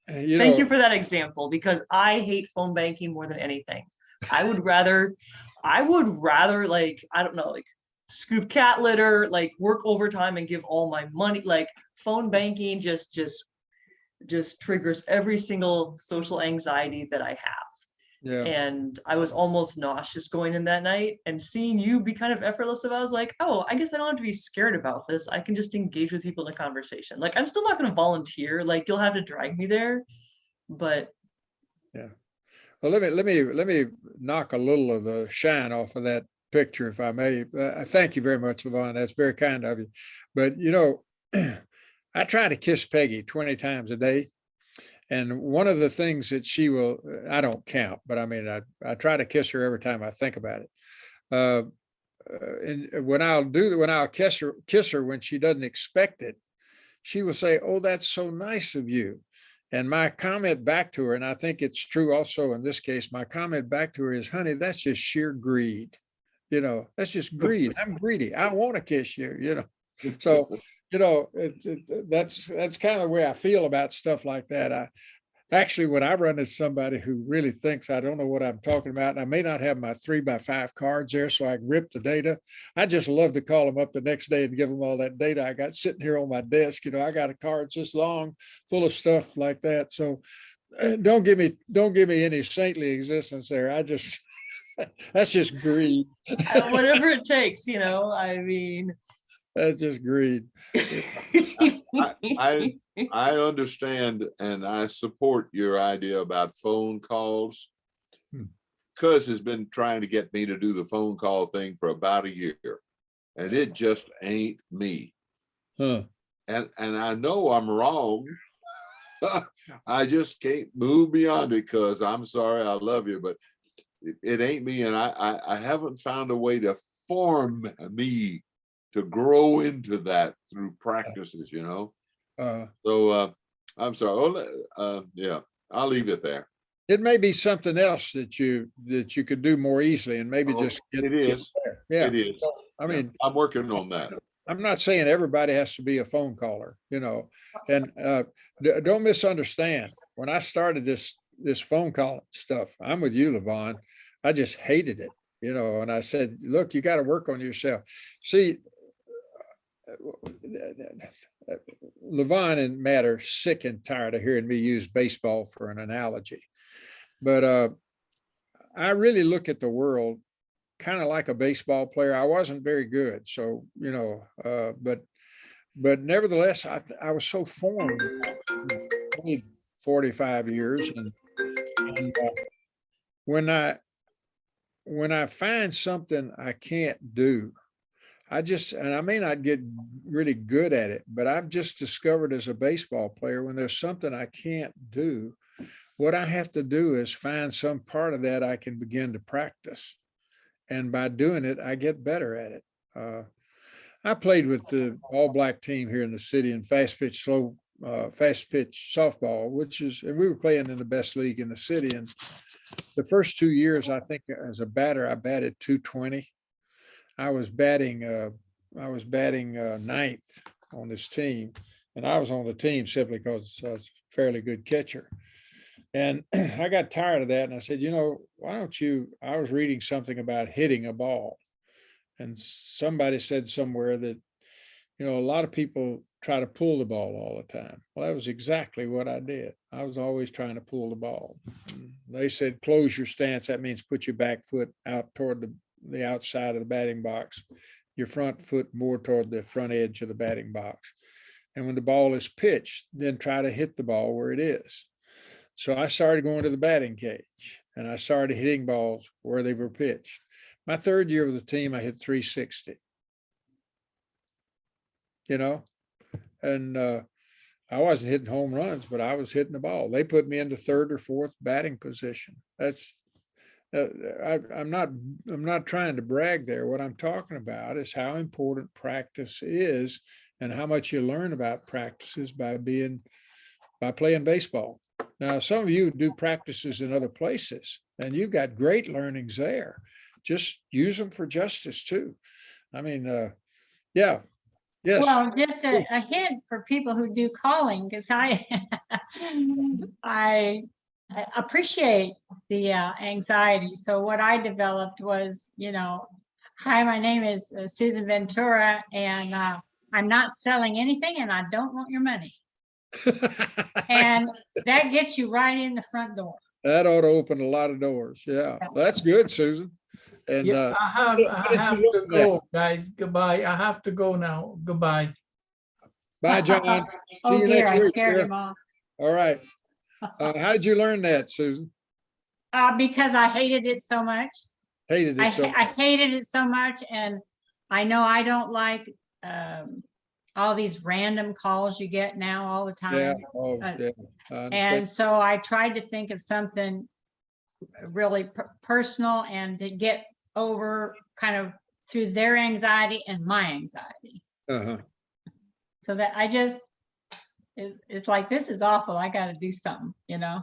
you thank know, you for that example, because I hate phone banking more than anything. I would rather like, I don't know, like scoop cat litter, like work overtime and give all my money. Like phone banking just triggers every single social anxiety that I have. yeah. And I was almost nauseous going in that night, and seeing you be kind of effortless about it, I was like, oh, I guess I don't have to be scared about this. I can just engage with people in a conversation. Like, I'm still not going to volunteer. Like, you'll have to drag me there, but Yeah. Well, let me knock a little of the shine off of that picture, if I may. Thank you very much, Levon. That's very kind of you. But you know, I try to kiss Peggy 20 times a day. And one of the things that she will, I don't count, but I mean, I try to kiss her every time I think about it. And when I'll kiss her when she doesn't expect it, she will say, "Oh, that's so nice of you." And my comment back to her, and I think it's true also in this case, my comment back to her is, "Honey, that's just sheer greed. You know, that's just greed. I'm greedy. I want to kiss you, you know." So, you know, that's kind of the way I feel about stuff like that. Actually, when I run into somebody who really thinks I don't know what I'm talking about, and I may not have my 3x5 cards there so I can rip the data, I just love to call them up the next day and give them all that data I got sitting here on my desk. You know, I got a card this long full of stuff like that. So don't give me any saintly existence there. I just, that's just greed. whatever it takes, you know, I mean. That's just greed. I understand and I support your idea about phone calls. Cuz has been trying to get me to do the phone call thing for about a year, and it just ain't me. Huh. And I know I'm wrong. I just can't move beyond it, because I'm sorry, I love you, but it ain't me. And I haven't found a way to form me to grow into that through practices, you know. So I'm sorry. Yeah, I'll leave it there. It may be something else that you could do more easily, and maybe just get it is. there. Yeah, It is. I mean, I'm working on that. I'm not saying everybody has to be a phone caller, you know, and don't misunderstand. When I started this phone call stuff, I'm with you, Levon. I just hated it, you know, and I said, look, you got to work on yourself. See, Levon and Matt are sick and tired of hearing me use baseball for an analogy, but I really look at the world kind of like a baseball player. I wasn't very good, so you know, but nevertheless, I was so formed. I played 45 years, and when I find something I can't do, and I may not get really good at it, but I've just discovered as a baseball player, when there's something I can't do, what I have to do is find some part of that I can begin to practice. And by doing it, I get better at it. I played with the all black team here in the city in fast pitch softball, and we were playing in the best league in the city. And the first 2 years, I think as a batter, I batted .220. I was batting ninth on this team, and I was on the team simply because I was a fairly good catcher. And I got tired of that, and I said, you know, why don't you? I was reading something about hitting a ball, and somebody said somewhere that, you know, a lot of people try to pull the ball all the time. Well, that was exactly what I did. I was always trying to pull the ball. And they said, close your stance. That means put your back foot out toward the outside of the batting box, your front foot more toward the front edge of the batting box. And when the ball is pitched, then try to hit the ball where it is. So I started going to the batting cage, and I started hitting balls where they were pitched. My third year with the team, I hit .360. You know, and I wasn't hitting home runs, but I was hitting the ball. They put me into third or fourth batting position. That's I'm not trying to brag there. What I'm talking about is how important practice is and how much you learn about practices by playing baseball. Now, some of you do practices in other places and you've got great learnings there. Just use them for justice too. I mean, yeah, yes. Well, just a hint for people who do calling, because I appreciate the anxiety. So what I developed was, hi, my name is Susan Ventura, and I'm not selling anything, and I don't want your money. And that gets you right in the front door. That ought to open a lot of doors. Yeah, that's good, Susan. And Yeah, I have to go, guys. Goodbye. I have to go now. Goodbye. Bye, John. Oh See you dear, next I week. scared Sure. him off. All right. How did you learn that, Susan? Because I hated it so much. Hated it so I hated it so much, and I know I don't like all these random calls you get now all the yeah. time. Oh, yeah. I understand. And so I tried to think of something really personal and to get over kind of through their anxiety and my anxiety. Uh-huh. So that it's like, this is awful. I got to do something, So Yeah.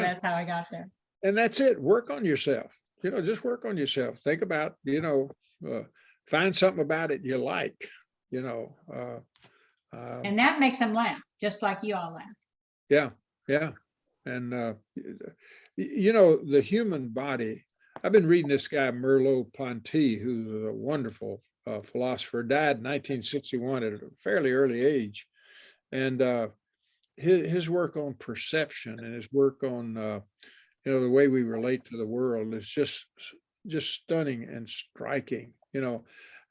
that's how I got there. And that's it. Work on yourself. Just work on yourself. Think about, find something about it you like, And that makes them laugh, just like you all laugh. Yeah, yeah. And, the human body, I've been reading this guy, Merleau-Ponty, who's a wonderful philosopher, died in 1961 at a fairly early age. And his work on perception and his work on, the way we relate to the world is just stunning and striking,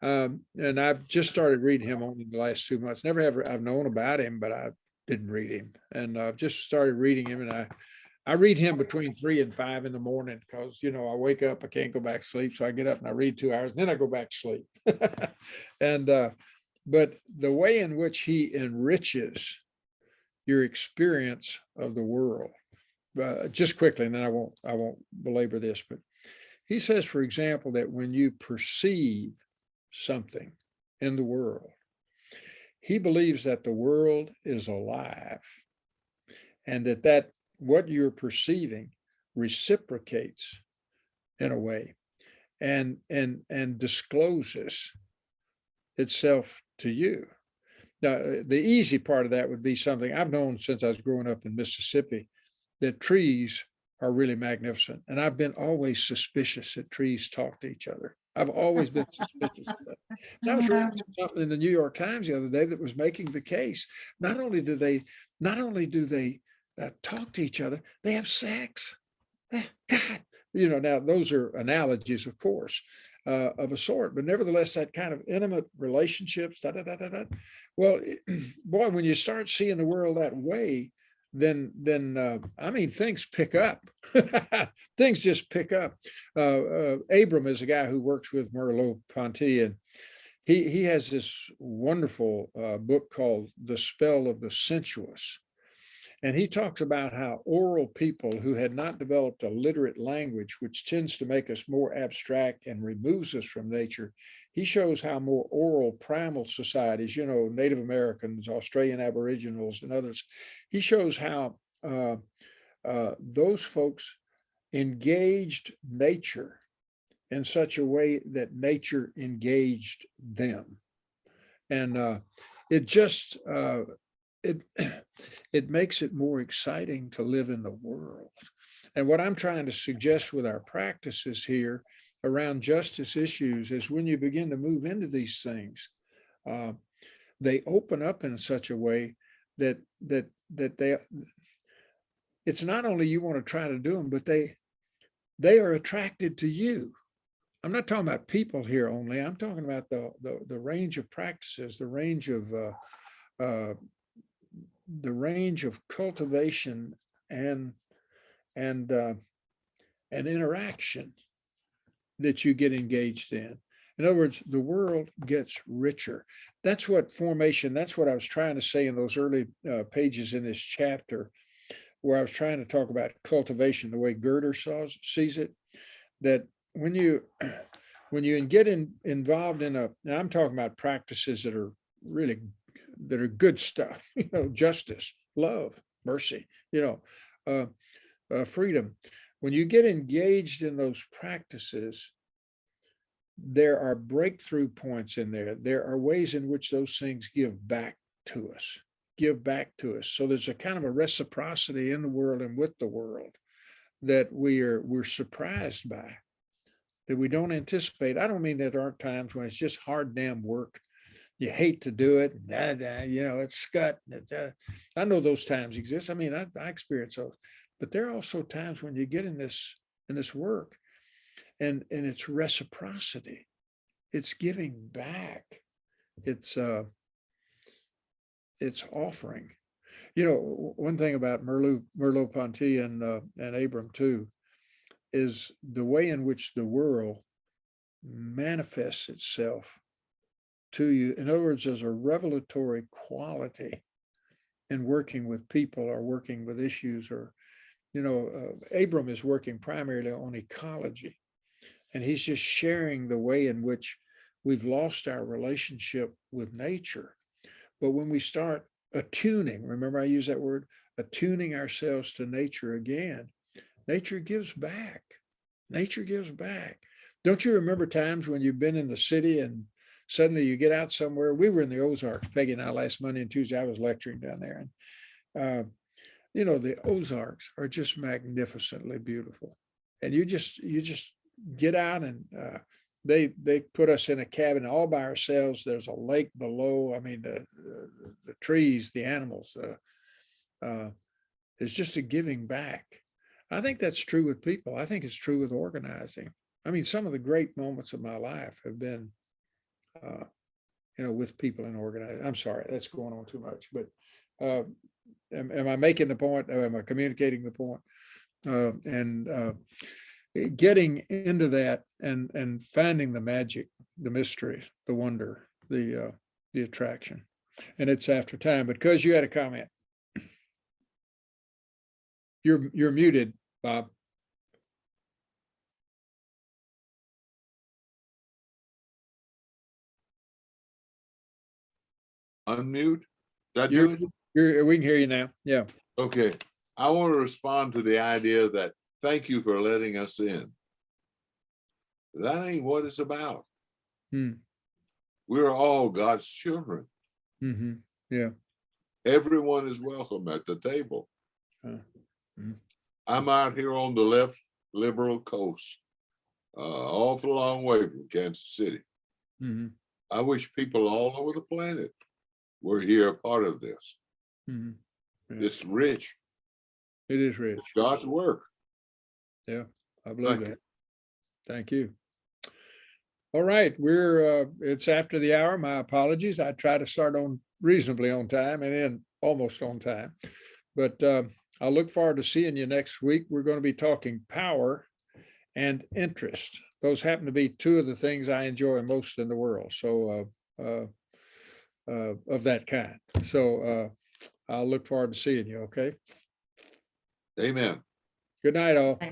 and I've just started reading him only in the last 2 months. Never have I've known about him, but I didn't read him. And I've just started reading him, and I read him between 3 and 5 in the morning because, I wake up, I can't go back to sleep. So I get up and I read 2 hours, and then I go back to sleep. And, but the way in which he enriches your experience of the world, just quickly, and then I won't belabor this, but he says, for example, that when you perceive something in the world, he believes that the world is alive and that what you're perceiving reciprocates in a way and discloses itself to you. Now, the easy part of that would be something I've known since I was growing up in Mississippi, that trees are really magnificent. And I've been always suspicious that trees talk to each other. I've always been suspicious of that. And I was reading something in the New York Times the other day that was making the case. Not only do they talk to each other, they have sex. God, now those are analogies, of course, of a sort, but nevertheless, that kind of intimate relationships, Well, boy, when you start seeing the world that way, then things pick up. Things just pick up. Abram is a guy who works with Merleau-Ponty, and he has this wonderful book called The Spell of the Sensuous. And he talks about how oral people who had not developed a literate language, which tends to make us more abstract and removes us from nature, he shows how more oral primal societies, Native Americans, Australian Aboriginals, and others, he shows how those folks engaged nature in such a way that nature engaged them. And it makes it more exciting to live in the world. And what I'm trying to suggest with our practices here around justice issues is when you begin to move into these things, they open up in such a way that it's not only you want to try to do them, but they are attracted to you. I'm not talking about people here only. I'm talking about the range of practices, the range of cultivation and interaction that you get engaged in. In other words, the world gets richer. That's what formation, that's what I was trying to say in those early pages in this chapter, where I was trying to talk about cultivation, the way Gerder sees it, that when you get involved in and I'm talking about practices that are really, that are good stuff, justice, love, mercy, freedom. When you get engaged in those practices, there are breakthrough points in there. There are ways in which those things give back to us. So there's a kind of a reciprocity in the world and with the world that we're surprised by, that we don't anticipate. I don't mean that there aren't times when it's just hard damn work. You hate to do it. It's scut. I know those times exist. I mean, I experience those, but there are also times when you get in this work, and it's reciprocity. It's giving back. It's offering. One thing about Merleau-Ponty and Abram too is the way in which the world manifests itself to you. In other words, there's a revelatory quality in working with people or working with issues, or Abram is working primarily on ecology, and he's just sharing the way in which we've lost our relationship with nature. But when we start attuning, remember I use that word, attuning ourselves to nature again, nature gives back. Nature gives back. Don't you remember times when you've been in the city and suddenly you get out somewhere? We were in the Ozarks, Peggy and I, last Monday and Tuesday. I was lecturing down there. And, the Ozarks are just magnificently beautiful. And you just get out, and they put us in a cabin all by ourselves. There's a lake below. I mean, the trees, the animals. It's just a giving back. I think that's true with people. I think it's true with organizing. I mean, some of the great moments of my life have been, with people in organizing. I'm sorry, that's going on too much, but am I making the point? Or am I communicating the point? Getting into that and finding the magic, the mystery, the wonder, the attraction. And it's after time, because you had a comment. You're muted, Bob. Unmute? That You're- do We can hear you now. Yeah. it? Okay. I want to respond to the idea that thank you for letting us in. That ain't what it's about. We're all God's children. Mm-hmm. Yeah. Everyone is welcome at the table. I'm out here on the left liberal coast, awful long way from Kansas City. Mm-hmm. I wish people all over the planet were here a part of this. Mm-hmm. Yeah. It's rich. It is rich. It's God's work. Yeah, I believe Thank that. Thank you. All right, it's after the hour. My apologies. I try to start on reasonably on time and end almost on time. But I look forward to seeing you next week. We're going to be talking power and interest. Those happen to be two of the things I enjoy most in the world. So of that kind. So I'll look forward to seeing you. Okay. Amen. Good night, all.